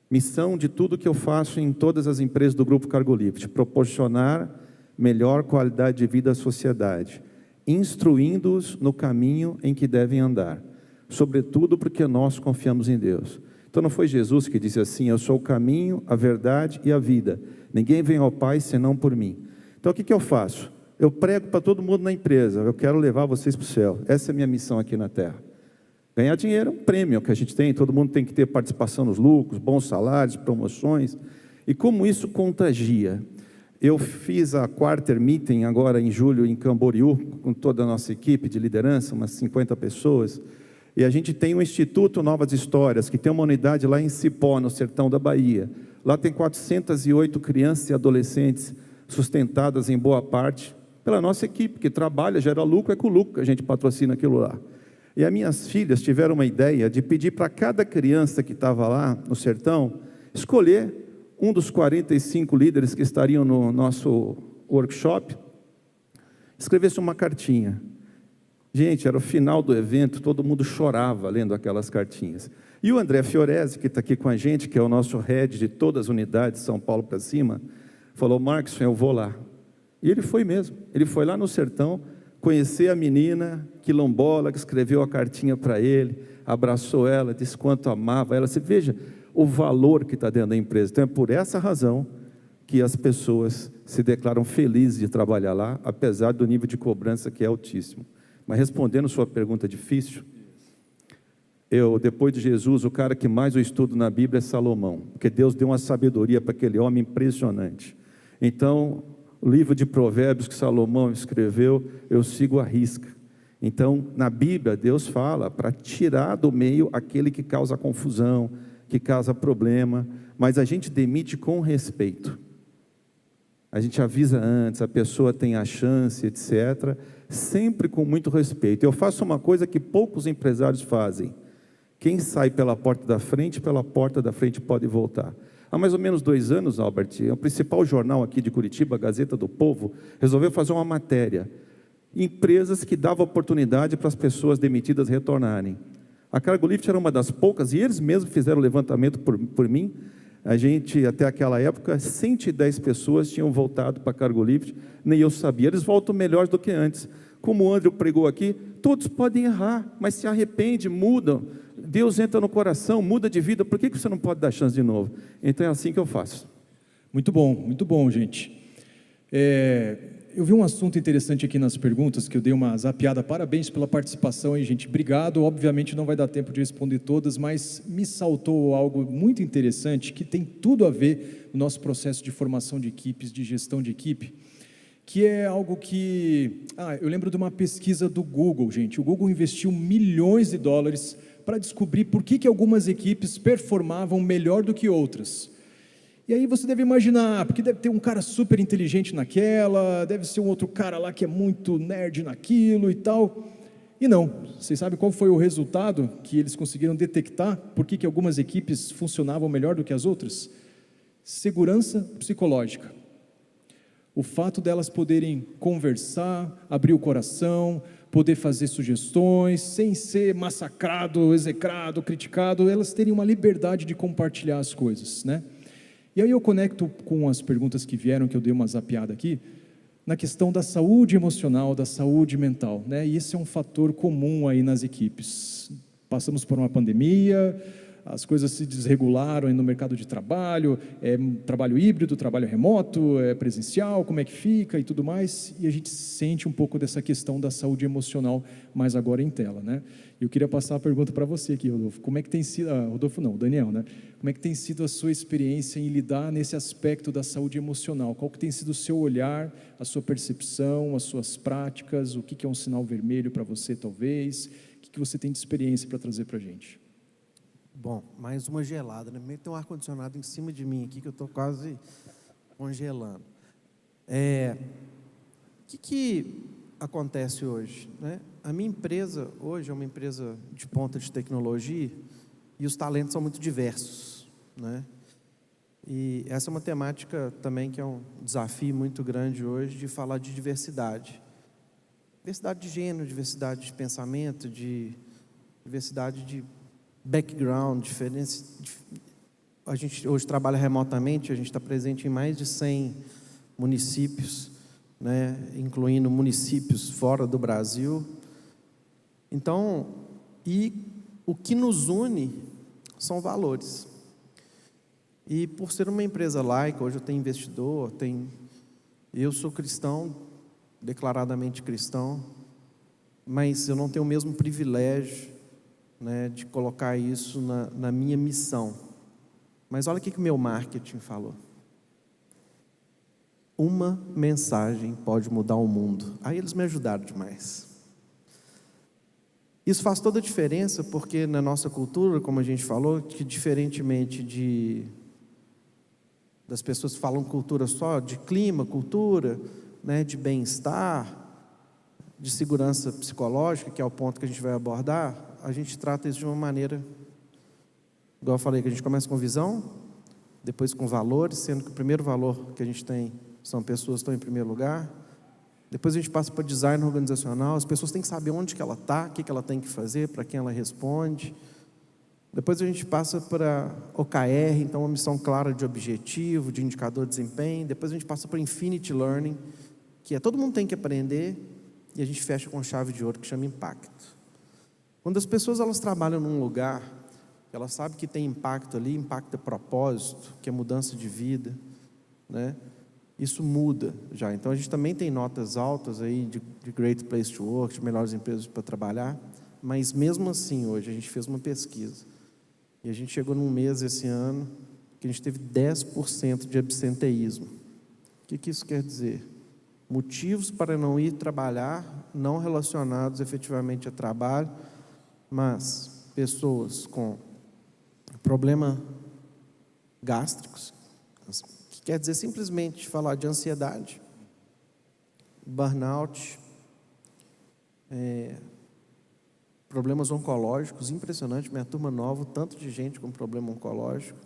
missão de tudo que eu faço em todas as empresas do Grupo Cargolift, proporcionar melhor qualidade de vida à sociedade, instruindo-os no caminho em que devem andar, sobretudo porque nós confiamos em Deus. Então não foi Jesus que disse assim: eu sou o caminho, a verdade e a vida, ninguém vem ao Pai senão por mim. Então o que eu faço? Eu prego para todo mundo na empresa: eu quero levar vocês para o céu. Essa é a minha missão aqui na terra. Ganhar dinheiro é um prêmio que a gente tem, todo mundo tem que ter participação nos lucros, bons salários, promoções. E como isso contagia? Eu fiz a quarter meeting agora em julho em Camboriú, com toda a nossa equipe de liderança, umas 50 pessoas. E a gente tem o Instituto Novas Histórias, que tem uma unidade lá em Cipó, no sertão da Bahia. Lá tem 408 crianças e adolescentes sustentadas em boa parte pela nossa equipe, que trabalha, gera lucro, é com lucro que a gente patrocina aquilo lá. E as minhas filhas tiveram uma ideia de pedir para cada criança que estava lá no sertão, escolher um dos 45 líderes que estariam no nosso workshop, escrevesse uma cartinha. Gente, era o final do evento, todo mundo chorava lendo aquelas cartinhas. E o André Fiorese, que está aqui com a gente, que é o nosso head de todas as unidades, São Paulo para cima, falou: Marcos, eu vou lá. E ele foi mesmo, ele foi lá no sertão, conhecer a menina quilombola que escreveu a cartinha para ele, abraçou ela, disse quanto amava ela. Você veja o valor que está dentro da empresa. Então é por essa razão que as pessoas se declaram felizes de trabalhar lá, apesar do nível de cobrança que é altíssimo. Mas respondendo sua pergunta difícil, depois de Jesus, o cara que mais eu estudo na Bíblia é Salomão, porque Deus deu uma sabedoria para aquele homem impressionante. Então, o livro de Provérbios que Salomão escreveu, eu sigo à risca. Então, na Bíblia, Deus fala para tirar do meio aquele que causa confusão, que causa problema, mas a gente demite com respeito. A gente avisa antes, a pessoa tem a chance, etc., sempre com muito respeito. Eu faço uma coisa que poucos empresários fazem: quem sai pela porta da frente pode voltar. Há mais ou menos 2 anos, Albert, o principal jornal aqui de Curitiba, a Gazeta do Povo, resolveu fazer uma matéria: empresas que davam oportunidade para as pessoas demitidas retornarem. A Cargolift era uma das poucas, e eles mesmos fizeram o levantamento por mim. A gente, até aquela época, 110 pessoas tinham voltado para a Cargolift, nem eu sabia. Eles voltam melhores do que antes. Como o André pregou aqui, todos podem errar, mas se arrepende, mudam. Deus entra no coração, muda de vida. Por que você não pode dar chance de novo? Então é assim que eu faço. Muito bom, gente. Eu vi um assunto interessante aqui nas perguntas, que eu dei uma zapeada. Parabéns pela participação aí, gente. Obrigado. Obviamente não vai dar tempo de responder todas, mas me saltou algo muito interessante, que tem tudo a ver no nosso processo de formação de equipes, de gestão de equipe, que é algo que... eu lembro de uma pesquisa do Google, gente. O Google investiu milhões de dólares para descobrir por que algumas equipes performavam melhor do que outras. E aí você deve imaginar, porque deve ter um cara super inteligente naquela, deve ser um outro cara lá que é muito nerd naquilo e tal. E não, vocês sabem qual foi o resultado que eles conseguiram detectar? Por que algumas equipes funcionavam melhor do que as outras? Segurança psicológica. O fato delas poderem conversar, abrir o coração, poder fazer sugestões, sem ser massacrado, execrado, criticado, elas terem uma liberdade de compartilhar as coisas, né? E aí eu conecto com as perguntas que vieram, que eu dei uma zapeada aqui, na questão da saúde emocional, da saúde mental, né? E esse é um fator comum aí nas equipes. Passamos por uma pandemia, as coisas se desregularam aí no mercado de trabalho, trabalho híbrido, trabalho remoto, presencial, como é que fica e tudo mais, e a gente sente um pouco dessa questão da saúde emocional, mais agora em tela, né? Eu queria passar a pergunta para você aqui, Rodolfo. Como é que tem sido, o Daniel, né? Como é que tem sido a sua experiência em lidar nesse aspecto da saúde emocional? Qual que tem sido o seu olhar, a sua percepção, as suas práticas? O que é um sinal vermelho para você, talvez? O que você tem de experiência para trazer para a gente? Bom, mais uma gelada, né? Meio que tem um ar-condicionado em cima de mim aqui, que eu estou quase congelando. O que acontece hoje, né? A minha empresa hoje é uma empresa de ponta de tecnologia e os talentos são muito diversos, né? E essa é uma temática também que é um desafio muito grande hoje, de falar de diversidade. Diversidade de gênero, diversidade de pensamento, diversidade de background, diferença. A gente hoje trabalha remotamente, a gente está presente em mais de 100 municípios, né, incluindo municípios fora do Brasil. Então, e o que nos une são valores. E por ser uma empresa laica, hoje eu tenho investidor, eu sou cristão, declaradamente cristão, mas eu não tenho o mesmo privilégio, né, de colocar isso na minha missão. Mas olha o que o meu marketing falou. Uma mensagem pode mudar o mundo. Aí eles me ajudaram demais. Isso faz toda a diferença, porque na nossa cultura, como a gente falou, que diferentemente das pessoas que falam cultura só, de clima, cultura, né, de bem-estar, de segurança psicológica, que é o ponto que a gente vai abordar, a gente trata isso de uma maneira, igual eu falei, que a gente começa com visão, depois com valores, sendo que o primeiro valor que a gente tem são pessoas que estão em primeiro lugar. Depois a gente passa para design organizacional, as pessoas têm que saber onde que ela está, o que ela tem que fazer, para quem ela responde. Depois a gente passa para OKR, então uma missão clara de objetivo, de indicador de desempenho. Depois a gente passa para Infinity Learning, que é todo mundo tem que aprender, e a gente fecha com chave de ouro, que chama impacto. Quando as pessoas elas trabalham num lugar, elas sabem que tem impacto ali, impacto é propósito, que é mudança de vida, né? Isso muda já. Então a gente também tem notas altas aí de Great Place to Work, de melhores empresas para trabalhar, mas mesmo assim hoje a gente fez uma pesquisa e a gente chegou num mês esse ano que a gente teve 10% de absenteísmo. O que isso quer dizer? Motivos para não ir trabalhar, não relacionados efetivamente a trabalho, mas pessoas com problema gástricos, que quer dizer simplesmente falar de ansiedade, burnout, problemas oncológicos, impressionante, minha turma nova, tanto de gente com problema oncológico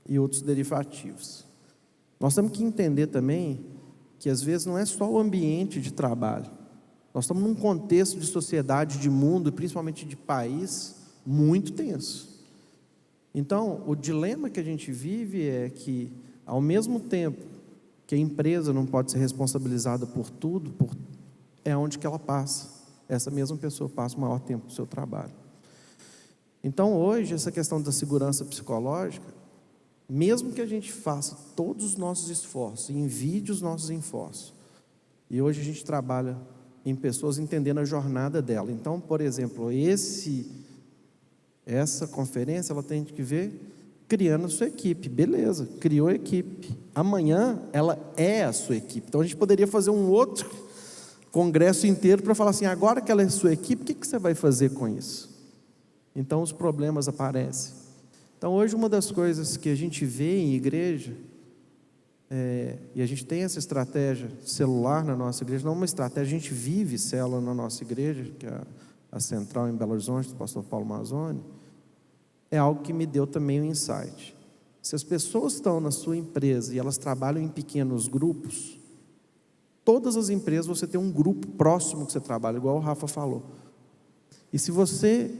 e outros derivativos. Nós temos que entender também que às vezes não é só o ambiente de trabalho, nós estamos num contexto de sociedade, de mundo, principalmente de país, muito tenso. Então, o dilema que a gente vive é que, ao mesmo tempo que a empresa não pode ser responsabilizada por tudo, é onde que ela passa. Essa mesma pessoa passa o maior tempo do seu trabalho. Então, hoje, essa questão da segurança psicológica, mesmo que a gente faça todos os nossos esforços, envie os nossos esforços, e hoje a gente trabalha em pessoas entendendo a jornada dela. Então, por exemplo, essa conferência, ela tem que ver criando a sua equipe, beleza, criou a equipe, amanhã ela é a sua equipe. Então a gente poderia fazer um outro congresso inteiro para falar assim, agora que ela é a sua equipe, o que você vai fazer com isso? Então os problemas aparecem. Então hoje uma das coisas que a gente vê em igreja, e a gente tem essa estratégia celular na nossa igreja, não uma estratégia, a gente vive célula na nossa igreja, que é a central em Belo Horizonte, do pastor Paulo Mazzoni, é algo que me deu também um insight. Se as pessoas estão na sua empresa e elas trabalham em pequenos grupos, todas as empresas você tem um grupo próximo que você trabalha, igual o Rafa falou. E se você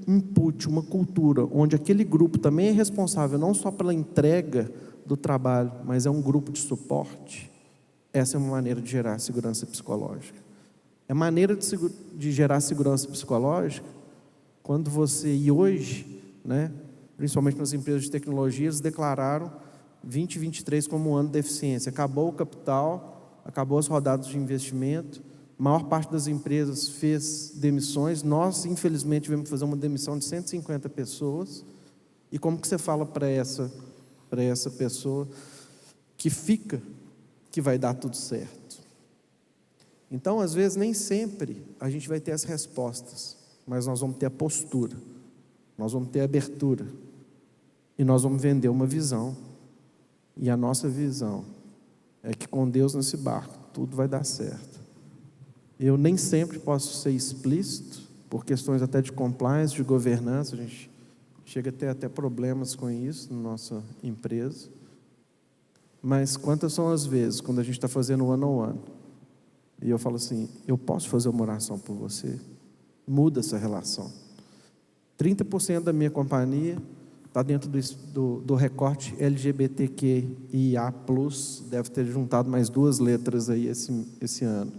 impute uma cultura onde aquele grupo também é responsável não só pela entrega do trabalho, mas é um grupo de suporte, essa é uma maneira de gerar segurança psicológica. É maneira de gerar segurança psicológica quando você, e hoje, né, principalmente nas empresas de tecnologia, eles declararam 2023 como um ano de eficiência. Acabou o capital, acabou as rodadas de investimento, a maior parte das empresas fez demissões. Nós, infelizmente, tivemos que fazer uma demissão de 150 pessoas. E como que você fala para essa pessoa que fica, que vai dar tudo certo? Então, às vezes, nem sempre a gente vai ter as respostas, mas nós vamos ter a postura, nós vamos ter a abertura, e nós vamos vender uma visão, e a nossa visão é que com Deus nesse barco, tudo vai dar certo. Eu nem sempre posso ser explícito, por questões até de compliance, de governança, a gente chega a ter até problemas com isso na nossa empresa, mas quantas são as vezes, quando a gente está fazendo one-on-one, e eu falo assim, eu posso fazer uma oração por você? Muda essa relação. 30% da minha companhia está dentro do recorte LGBTQIA+, deve ter juntado mais 2 letras aí esse ano.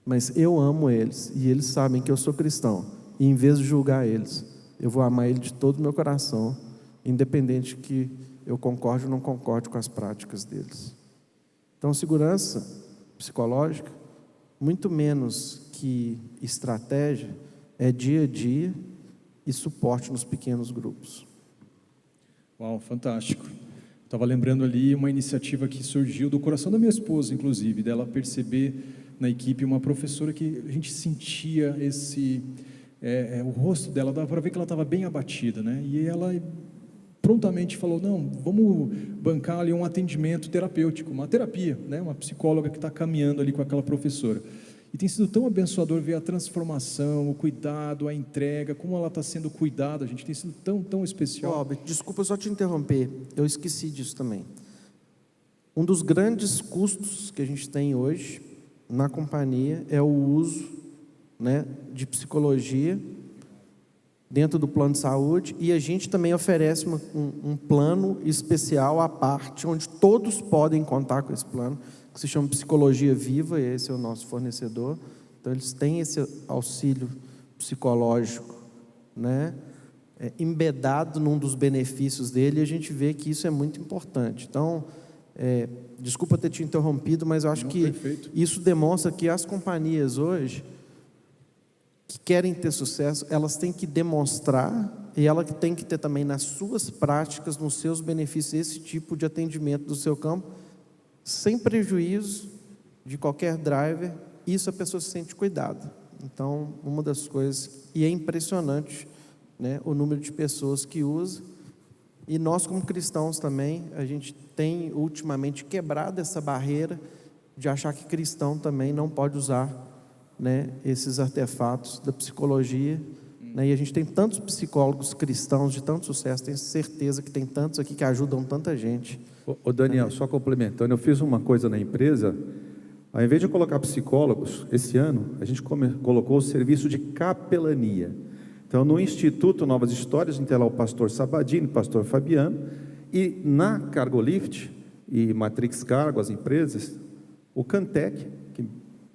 Mas eu amo eles, e eles sabem que eu sou cristão, e em vez de julgar eles, eu vou amar eles de todo o meu coração, independente que eu concorde ou não concorde com as práticas deles. Então, segurança psicológica, muito menos que estratégia, é dia a dia e suporte nos pequenos grupos. Uau, fantástico. Estava lembrando ali uma iniciativa que surgiu do coração da minha esposa, inclusive, dela perceber na equipe uma professora que a gente sentia o rosto dela, dava para ver que ela estava bem abatida, né? E ela prontamente falou, não, vamos bancar ali um atendimento terapêutico, uma terapia, né? Uma psicóloga que está caminhando ali com aquela professora. E tem sido tão abençoador ver a transformação, o cuidado, a entrega, como ela está sendo cuidada, a gente tem sido tão especial. Robert, desculpa só te interromper, eu esqueci disso também. Um dos grandes custos que a gente tem hoje na companhia é o uso, né, de psicologia dentro do plano de saúde, e a gente também oferece um plano especial à parte, onde todos podem contar com esse plano, que se chama Psicologia Viva, e esse é o nosso fornecedor. Então eles têm esse auxílio psicológico, né, embedado num dos benefícios dele, e a gente vê que isso é muito importante. Então, desculpa ter te interrompido, mas eu acho que perfeito. Isso demonstra que as companhias hoje que querem ter sucesso, elas têm que demonstrar, e ela tem que ter também nas suas práticas, nos seus benefícios, esse tipo de atendimento do seu campo, sem prejuízo de qualquer driver. Isso a pessoa se sente cuidada. Então, uma das coisas, e é impressionante, né, o número de pessoas que usa, e nós como cristãos também, a gente tem ultimamente quebrado essa barreira de achar que cristão também não pode usar, né, esses artefatos da psicologia, né, e a gente tem tantos psicólogos cristãos de tanto sucesso, tenho certeza que tem tantos aqui que ajudam tanta gente. Ô Daniel, só complementando, eu fiz uma coisa na empresa, ao invés de colocar psicólogos, esse ano a gente colocou o serviço de capelania. Então, no Instituto Novas Histórias, a gente tem lá o pastor Sabadini, o pastor Fabiano, e na Cargolift e Matrix Cargo, as empresas, o Cantec, que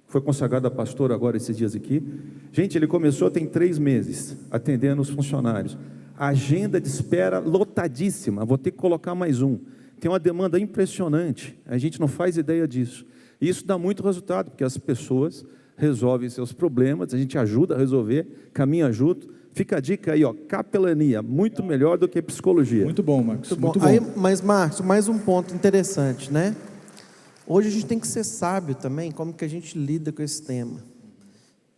foi consagrado a pastor agora esses dias aqui. Gente, ele começou tem 3 meses, atendendo os funcionários. A agenda de espera lotadíssima, vou ter que colocar mais um. Tem uma demanda impressionante, a gente não faz ideia disso. E isso dá muito resultado, porque as pessoas resolvem seus problemas, a gente ajuda a resolver, caminha junto. Fica a dica aí, ó, capelania, muito melhor do que psicologia. Muito bom, Marcos. Muito bom. Aí, mas, Marcos, mais um ponto interessante, né? Hoje a gente tem que ser sábio também, como que a gente lida com esse tema.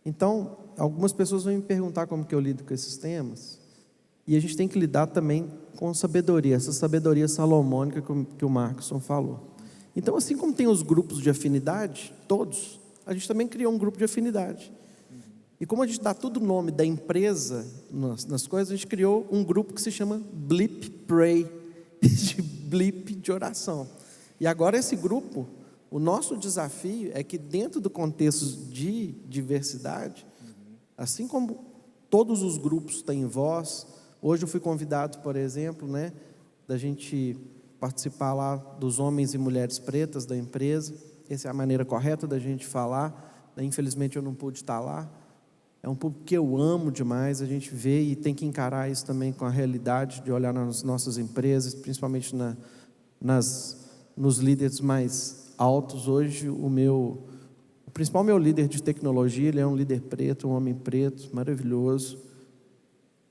Então, algumas pessoas vão me perguntar como que eu lido com esses temas, e a gente tem que lidar também com sabedoria, essa sabedoria salomônica que o Marcos falou. Então, assim como tem os grupos de afinidade, todos, a gente também criou um grupo de afinidade. E como a gente dá tudo o nome da empresa nas coisas, a gente criou um grupo que se chama Blip Pray, de blip de oração. E agora esse grupo, o nosso desafio é que dentro do contexto de diversidade, assim como todos os grupos têm voz, hoje eu fui convidado, por exemplo, né, da gente participar lá dos homens e mulheres pretas da empresa. Essa é a maneira correta da gente falar, né? Infelizmente eu não pude estar lá. É um público que eu amo demais, a gente vê e tem que encarar isso também com a realidade, de olhar nas nossas empresas, principalmente nos líderes mais altos. Hoje o principal meu líder de tecnologia, ele é um líder preto, um homem preto, maravilhoso,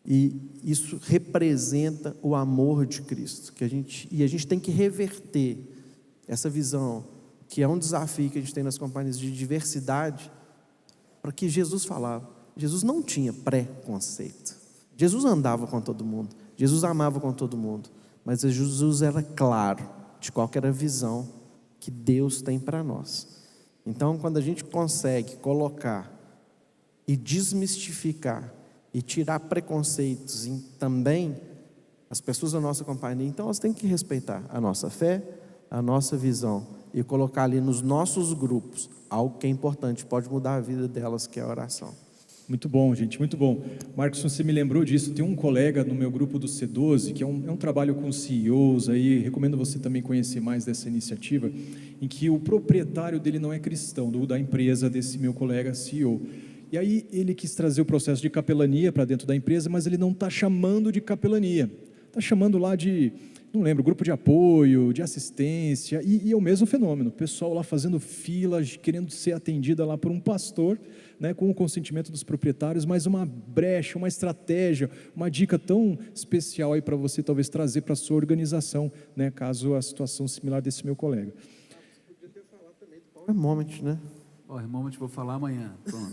e isso representa o amor de Cristo, a gente tem que reverter essa visão, que é um desafio que a gente tem nas companhias de diversidade, para que Jesus falava. Jesus não tinha preconceito. Jesus andava com todo mundo. Jesus amava com todo mundo. Mas Jesus era claro de qual era a visão que Deus tem para nós. Então, quando a gente consegue colocar e desmistificar e tirar preconceitos também as pessoas da nossa companhia, então elas têm que respeitar a nossa fé, a nossa visão e colocar ali nos nossos grupos algo que é importante, pode mudar a vida delas, que é a oração. Muito bom, gente, muito bom. Marcos, você me lembrou disso, tem um colega no meu grupo do C12, que é um trabalho com CEOs, aí, recomendo você também conhecer mais dessa iniciativa, em que o proprietário dele não é cristão, da empresa desse meu colega CEO. E aí ele quis trazer o processo de capelania para dentro da empresa, mas ele não está chamando de capelania, está chamando lá de, não lembro, grupo de apoio, de assistência, e é o mesmo fenômeno, o pessoal lá fazendo filas, querendo ser atendida lá por um pastor, né, com o consentimento dos proprietários, mas uma brecha, uma estratégia, uma dica tão especial aí para você talvez trazer para a sua organização, né, caso a situação similar desse meu colega. Podia ter falado também do Power Moment, né? Power Moment vou falar amanhã. Pronto.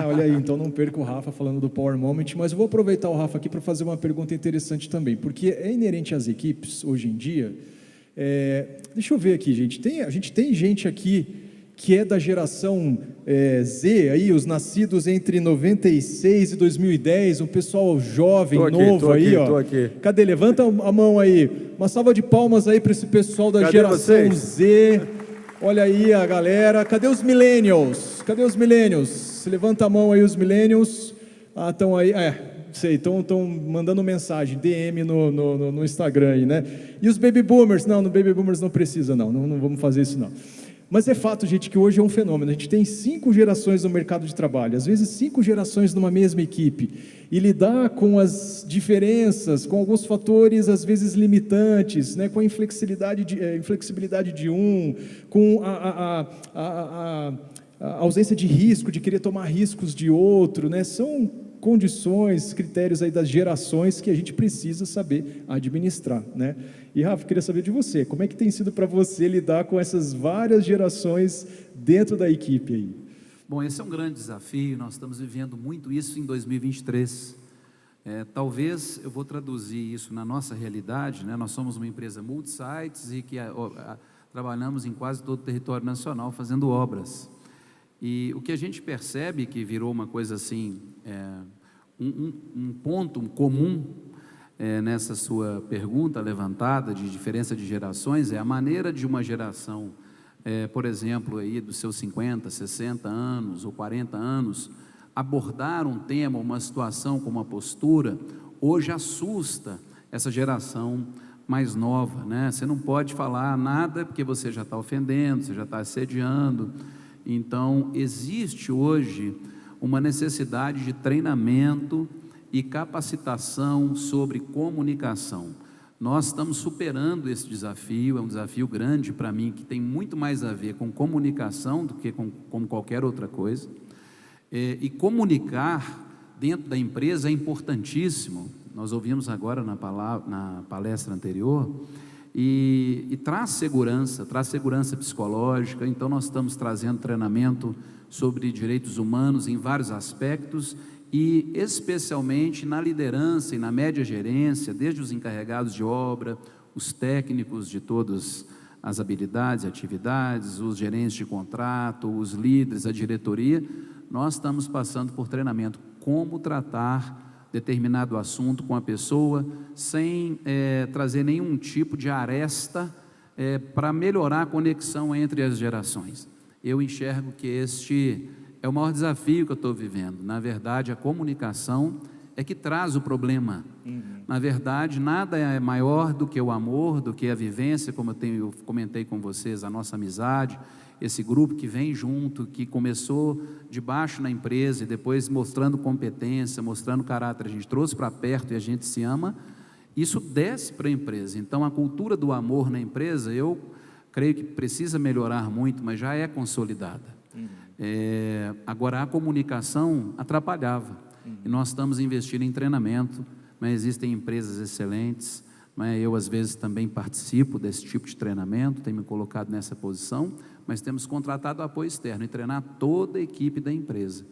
Olha aí, então não perca o Rafa falando do Power Moment, mas eu vou aproveitar o Rafa aqui para fazer uma pergunta interessante também, porque é inerente às equipes hoje em dia. Deixa eu ver aqui, gente, a gente tem gente aqui que é da geração Z, aí, os nascidos entre 96 e 2010, um pessoal jovem, novo aí, ó. Tô aqui. Cadê? Levanta a mão aí. Uma salva de palmas aí para esse pessoal da Cadê geração vocês? Z. Olha aí a galera. Cadê os millennials? Cadê os millennials? Levanta a mão aí os millennials. Ah, estão aí. Sei, estão mandando mensagem, DM no Instagram aí, né? E os baby boomers? Não, no baby boomers não precisa, não vamos fazer isso, não. Mas é fato, gente, que hoje é um fenômeno. A gente tem 5 gerações no mercado de trabalho, às vezes 5 gerações numa mesma equipe. E lidar com as diferenças, com alguns fatores, às vezes, limitantes, né? Com a inflexibilidade de um, com a ausência de risco, de querer tomar riscos de outro, né? São condições, critérios aí das gerações que a gente precisa saber administrar, né? E Rafa, queria saber de você, como é que tem sido para você lidar com essas várias gerações dentro da equipe aí? Bom, esse é um grande desafio, nós estamos vivendo muito isso em 2023. Talvez eu vou traduzir isso na nossa realidade, né? Nós somos uma empresa multi-sites e que trabalhamos em quase todo o território nacional fazendo obras. E o que a gente percebe que virou uma coisa assim, um ponto comum nessa sua pergunta levantada de diferença de gerações, é a maneira de uma geração, por exemplo, aí dos seus 50, 60 anos ou 40 anos, abordar um tema, uma situação com uma postura, hoje assusta essa geração mais nova, né? Você não pode falar nada porque você já está ofendendo, você já está assediando. Então, existe hoje uma necessidade de treinamento e capacitação sobre comunicação. Nós estamos superando esse desafio, é um desafio grande para mim, que tem muito mais a ver com comunicação do que com qualquer outra coisa. E comunicar dentro da empresa é importantíssimo. Nós ouvimos agora na palestra anterior, e traz segurança psicológica. Então nós estamos trazendo treinamento sobre direitos humanos em vários aspectos, e especialmente na liderança e na média gerência, desde os encarregados de obra, os técnicos de todas as habilidades e atividades, os gerentes de contrato, os líderes, a diretoria. Nós estamos passando por treinamento, como tratar determinado assunto com a pessoa, sem trazer nenhum tipo de aresta para melhorar a conexão entre as gerações. Eu enxergo que este é o maior desafio que eu estou vivendo. Na verdade, a comunicação é que traz o problema. Na verdade, nada é maior do que o amor, do que a vivência, como eu comentei com vocês, a nossa amizade, esse grupo que vem junto, que começou de baixo na empresa e depois mostrando competência, mostrando caráter, a gente trouxe para perto e a gente se ama, isso desce para a empresa. Então, a cultura do amor na empresa, eu creio que precisa melhorar muito, mas já é consolidada. Agora, a comunicação atrapalhava, e nós estamos investindo em treinamento, mas existem empresas excelentes, mas eu às vezes também participo desse tipo de treinamento, tenho me colocado nessa posição, mas temos contratado apoio externo e treinar toda a equipe da empresa,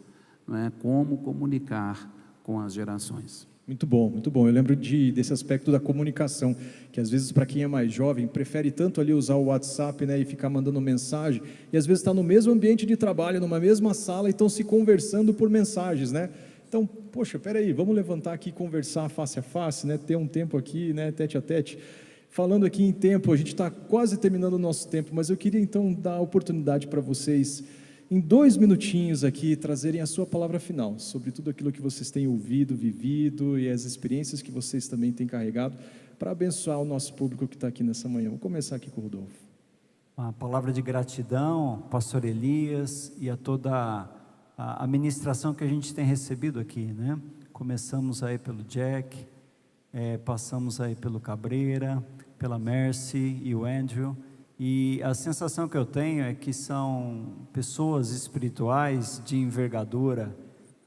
não é? Como comunicar com as gerações. Muito bom, muito bom. Eu lembro desse aspecto da comunicação, que às vezes para quem é mais jovem, prefere tanto ali usar o WhatsApp, né, e ficar mandando mensagem, e às vezes está no mesmo ambiente de trabalho, numa mesma sala, e estão se conversando por mensagens, né? Então, poxa, peraí, vamos levantar aqui e conversar face a face, né? Ter um tempo aqui, né, tete a tete. Falando aqui em tempo, a gente está quase terminando o nosso tempo, mas eu queria então dar a oportunidade para vocês, em 2 minutinhos aqui, trazerem a sua palavra final, sobre tudo aquilo que vocês têm ouvido, vivido, e as experiências que vocês também têm carregado, para abençoar o nosso público que está aqui nessa manhã. Vou começar aqui com o Rodolfo. Uma palavra de gratidão, pastor Elias, e a toda a ministração que a gente tem recebido aqui, né? Começamos aí pelo Jack, passamos aí pelo Cabreira, pela Mercy e o Andrew, e a sensação que eu tenho é que são pessoas espirituais de envergadura,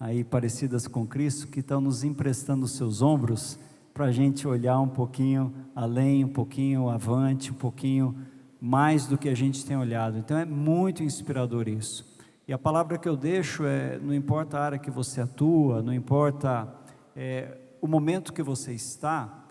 aí parecidas com Cristo, que estão nos emprestando os seus ombros, para a gente olhar um pouquinho além, um pouquinho avante, um pouquinho mais do que a gente tem olhado. Então é muito inspirador isso. E a palavra que eu deixo não importa a área que você atua, não importa o momento que você está,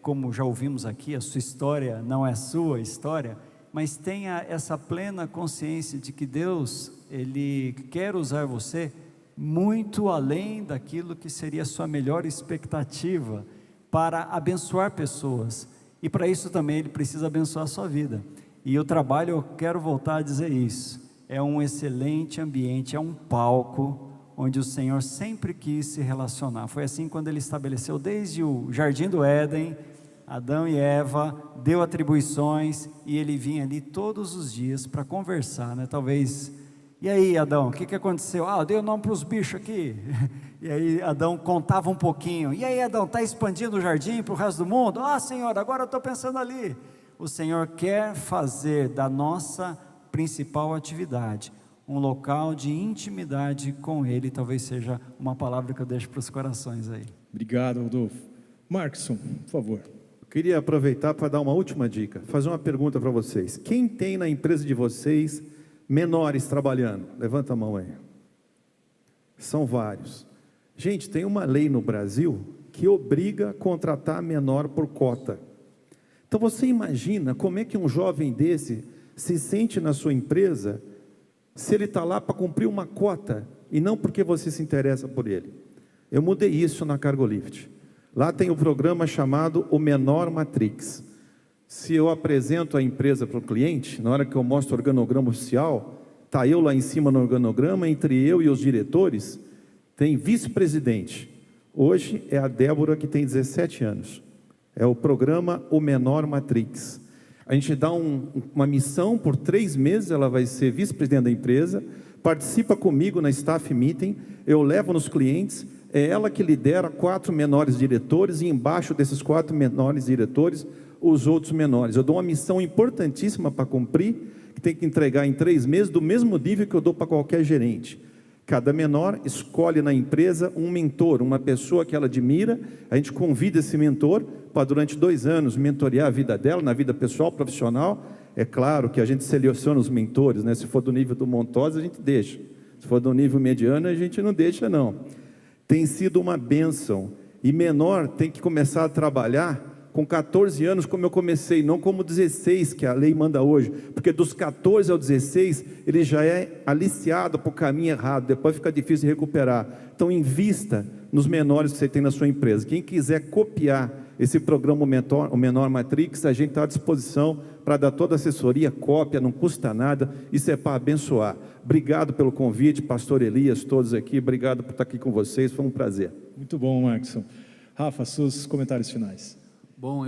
como já ouvimos aqui, a sua história não é a sua história, mas tenha essa plena consciência de que Deus, Ele quer usar você muito além daquilo que seria a sua melhor expectativa para abençoar pessoas, e para isso também Ele precisa abençoar a sua vida. E o trabalho, eu quero voltar a dizer isso, é um excelente ambiente, é um palco onde o Senhor sempre quis se relacionar. Foi assim quando Ele estabeleceu desde o Jardim do Éden, Adão e Eva, deu atribuições, e Ele vinha ali todos os dias para conversar, né? Talvez, e aí Adão, o que aconteceu? Eu dei o nome para os bichos aqui. E aí Adão contava um pouquinho. E aí Adão, está expandindo o jardim para o resto do mundo? Senhor, agora eu estou pensando ali. O Senhor quer fazer da nossa principal atividade um local de intimidade com Ele. Talvez seja uma palavra que eu deixo para os corações aí. Obrigado, Rodolfo. Markson, por favor. Eu queria aproveitar para dar uma última dica, fazer uma pergunta para vocês. Quem tem na empresa de vocês menores trabalhando? Levanta a mão aí. São vários. Gente, tem uma lei no Brasil que obriga a contratar menor por cota. Então você imagina como é que um jovem desse se sente na sua empresa se ele está lá para cumprir uma cota e não porque você se interessa por ele. Eu mudei isso na Cargolift. Lá tem um programa chamado o Menor Matrix. Se eu apresento a empresa para o cliente, na hora que eu mostro o organograma oficial, está eu lá em cima no organograma, entre eu e os diretores, tem vice-presidente. Hoje é a Débora, que tem 17 anos. É o programa O Menor Matrix. A gente dá uma missão por 3 meses, ela vai ser vice-presidente da empresa, participa comigo na staff meeting, eu levo nos clientes, é ela que lidera 4 menores diretores, e embaixo desses 4 menores diretores, os outros menores. Eu dou uma missão importantíssima para cumprir, que tem que entregar em 3 meses, do mesmo nível que eu dou para qualquer gerente. Cada menor escolhe na empresa um mentor, uma pessoa que ela admira, a gente convida esse mentor para durante 2 anos mentorear a vida dela, na vida pessoal, profissional. É claro que a gente seleciona os mentores, né? Se for do nível do Montosa, a gente deixa. Se for do nível mediano, a gente não deixa, não. Tem sido uma bênção. E menor tem que começar a trabalhar com 14 anos, como eu comecei, não como 16, que a lei manda hoje, porque dos 14 aos 16, ele já é aliciado para o caminho errado, depois fica difícil de recuperar. Então, invista nos menores que você tem na sua empresa. Quem quiser copiar esse programa o Menor Matrix, a gente está à disposição para dar toda a assessoria, cópia, não custa nada, isso é para abençoar. Obrigado pelo convite, pastor Elias, todos aqui, obrigado por estar aqui com vocês, foi um prazer. Muito bom, Markson. Rafa, seus comentários finais. Bom,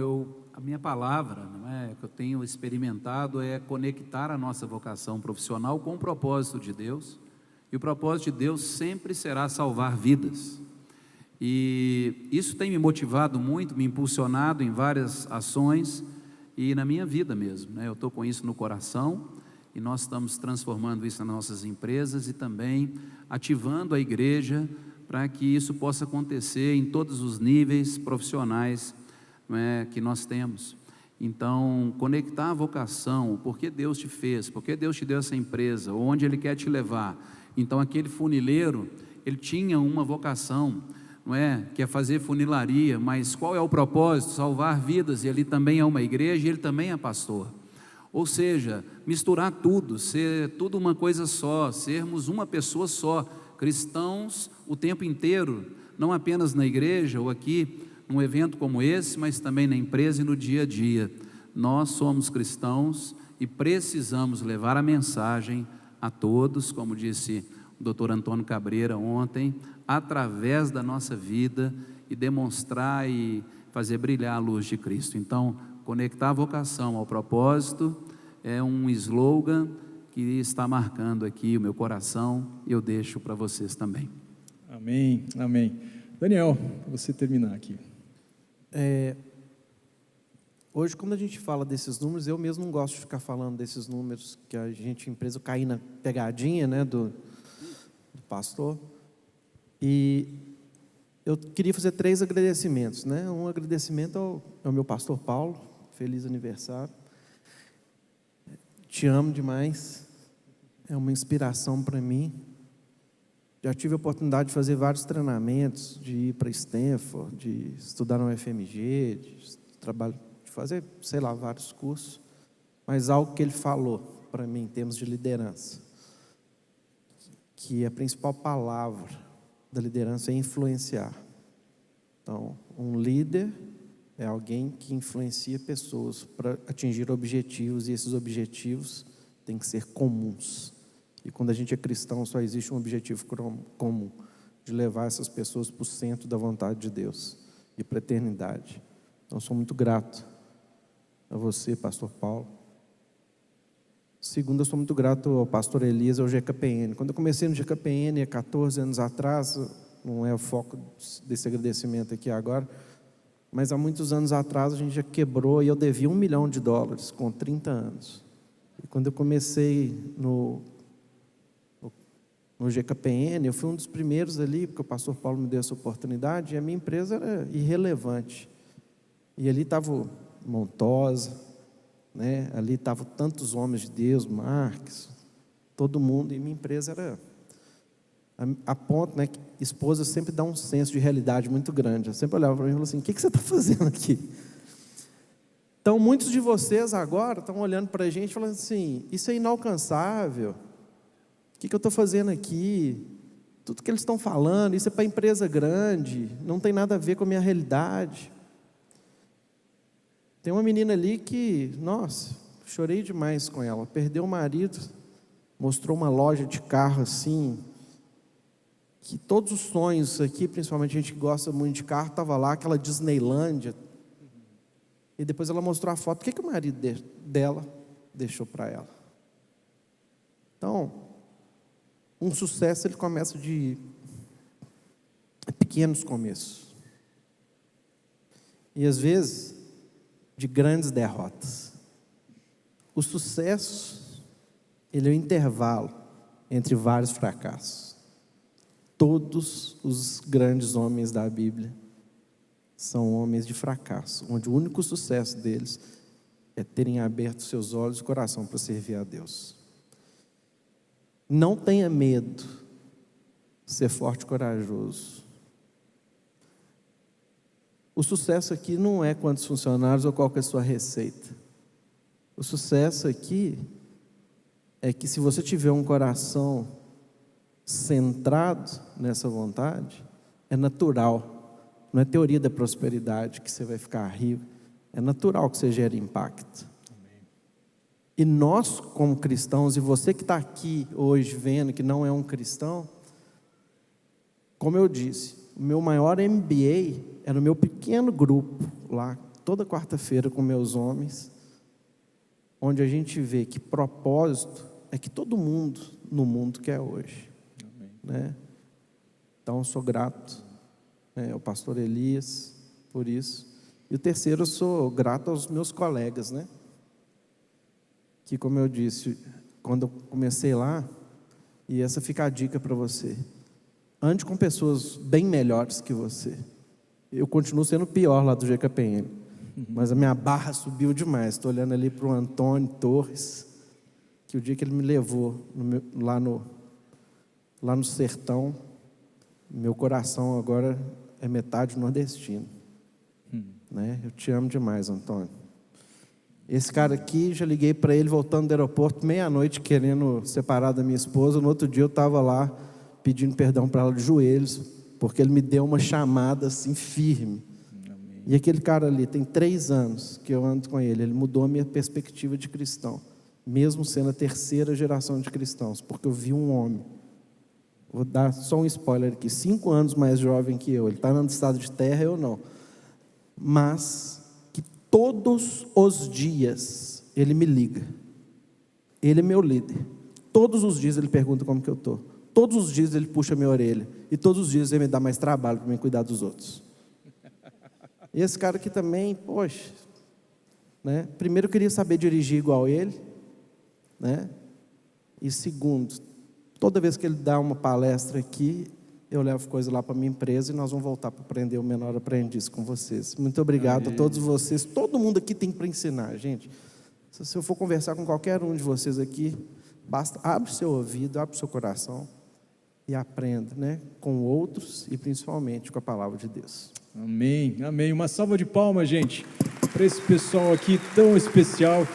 a minha palavra, não é, que eu tenho experimentado é conectar a nossa vocação profissional com o propósito de Deus, e o propósito de Deus sempre será salvar vidas, e isso tem me motivado muito, me impulsionado em várias ações, e na minha vida mesmo, né? Eu estou com isso no coração, e nós estamos transformando isso nas nossas empresas, e também ativando a igreja, para que isso possa acontecer em todos os níveis profissionais que nós temos. Então, conectar a vocação, o porquê Deus te fez, porquê Deus te deu essa empresa, onde Ele quer te levar. Então, aquele funileiro, ele tinha uma vocação, que é fazer funilaria, mas qual é o propósito? Salvar vidas, e ele também é uma igreja, e ele também é pastor. Ou seja, misturar tudo, ser tudo uma coisa só, sermos uma pessoa só, cristãos o tempo inteiro, não apenas na igreja ou aqui, num evento como esse, mas também na empresa e no dia a dia. Nós somos cristãos e precisamos levar a mensagem a todos, como disse o Dr. Antônio Cabreira ontem, através da nossa vida, e demonstrar e fazer brilhar a luz de Cristo. Então, conectar a vocação ao propósito é um slogan que está marcando aqui o meu coração, e eu deixo para vocês também. Amém, amém. Daniel, para você terminar aqui. Hoje, quando a gente fala desses números, eu mesmo não gosto de ficar falando desses números, que a empresa cair na pegadinha, né, do pastor. E eu queria fazer 3 agradecimentos, né? Um agradecimento ao meu pastor Paulo, feliz aniversário. Te amo demais, é uma inspiração para mim. Já tive a oportunidade de fazer vários treinamentos, de ir para Stanford, de estudar no UFMG, de fazer, sei lá, vários cursos. mas algo que ele falou para mim em termos de liderança, que a principal palavra da liderança é influenciar. Então, um líder é alguém que influencia pessoas para atingir objetivos, e esses objetivos têm que ser comuns. E quando a gente é cristão, só existe um objetivo comum, de levar essas pessoas para o centro da vontade de Deus e para a eternidade. Então, sou muito grato a você, pastor Paulo. Segundo, eu sou muito grato ao pastor Elias e ao GKPN. Quando eu comecei no GKPN, há 14 anos atrás, não é o foco desse agradecimento aqui agora, mas há muitos anos atrás a gente já quebrou e eu devia $1 milhão com 30 anos. E quando eu comecei no GKPN, eu fui um dos primeiros ali, porque o pastor Paulo me deu essa oportunidade, e a minha empresa era irrelevante. E ali estava o Montosa, né? Ali estavam tantos homens de Deus, Marques, todo mundo, e minha empresa era a ponto, né, que esposa sempre dá um senso de realidade muito grande. Eu sempre olhava para mim e falava assim: o que você está fazendo aqui? Então, muitos de vocês agora estão olhando para a gente e falando assim: isso é inalcançável, o que eu estou fazendo aqui? Tudo que eles estão falando, isso é para empresa grande, não tem nada a ver com a minha realidade. Tem uma menina ali que, nossa, chorei demais com ela, perdeu o marido, mostrou uma loja de carro assim, que todos os sonhos aqui, principalmente a gente que gosta muito de carro, estava lá, aquela Disneylândia. E depois ela mostrou a foto, o que o marido dela deixou para ela. Então, um sucesso, ele começa de pequenos começos. E às vezes, de grandes derrotas. O sucesso, ele é o intervalo entre vários fracassos. Todos os grandes homens da Bíblia são homens de fracasso, onde o único sucesso deles é terem aberto seus olhos e coração para servir a Deus. Não tenha medo, ser forte e corajoso. O sucesso aqui não é quantos funcionários ou qual que é a sua receita. O sucesso aqui é que se você tiver um coração centrado nessa vontade, é natural. Não é teoria da prosperidade que você vai ficar rico. É natural que você gere impacto. Amém. E nós, como cristãos, e você que está aqui hoje vendo que não é um cristão, como eu disse, o meu maior MBA era o meu pequeno grupo lá, toda quarta-feira com meus homens, onde a gente vê que propósito é que todo mundo no mundo quer hoje. Amém. Né? Então, eu sou grato ao pastor Elias por isso. E o terceiro, eu sou grato aos meus colegas, né? Que, como eu disse, quando eu comecei lá, e essa fica a dica para você: ande com pessoas bem melhores que você. Eu continuo sendo pior lá do GKPN, mas a minha barra subiu demais. Estou olhando ali para o Antônio Torres, que o dia que ele me levou lá no sertão, meu coração agora é metade nordestino. Né? Eu te amo demais, Antônio. Esse cara aqui, já liguei para ele voltando do aeroporto meia-noite, querendo separar da minha esposa. No outro dia eu estava lá pedindo perdão para ela de joelhos, porque ele me deu uma chamada assim firme. Amém. E aquele cara ali, tem 3 anos que eu ando com ele mudou a minha perspectiva de cristão, mesmo sendo a 3ª geração de cristãos, porque eu vi um homem, vou dar só um spoiler aqui, 5 anos mais jovem que eu, ele está no estado de terra, eu não, mas que todos os dias ele me liga, ele é meu líder, todos os dias ele pergunta como que eu estou, todos os dias ele puxa minha orelha, e todos os dias ele me dá mais trabalho para mim cuidar dos outros. E esse cara aqui também, poxa, né? Primeiro eu queria saber dirigir igual ele, né? E segundo, toda vez que ele dá uma palestra aqui, eu levo coisa lá para minha empresa e nós vamos voltar para aprender o menor aprendiz com vocês. Muito obrigado a todos vocês. Todo mundo aqui tem para ensinar, gente. Se eu for conversar com qualquer um de vocês aqui, basta, abre seu ouvido, abre seu coração e aprenda, né? Com outros e principalmente com a palavra de Deus. Amém, amém. Uma salva de palmas, gente, para esse pessoal aqui tão especial.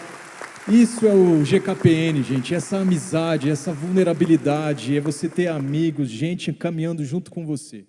Isso é o GKPN, gente, essa amizade, essa vulnerabilidade, é você ter amigos, gente caminhando junto com você.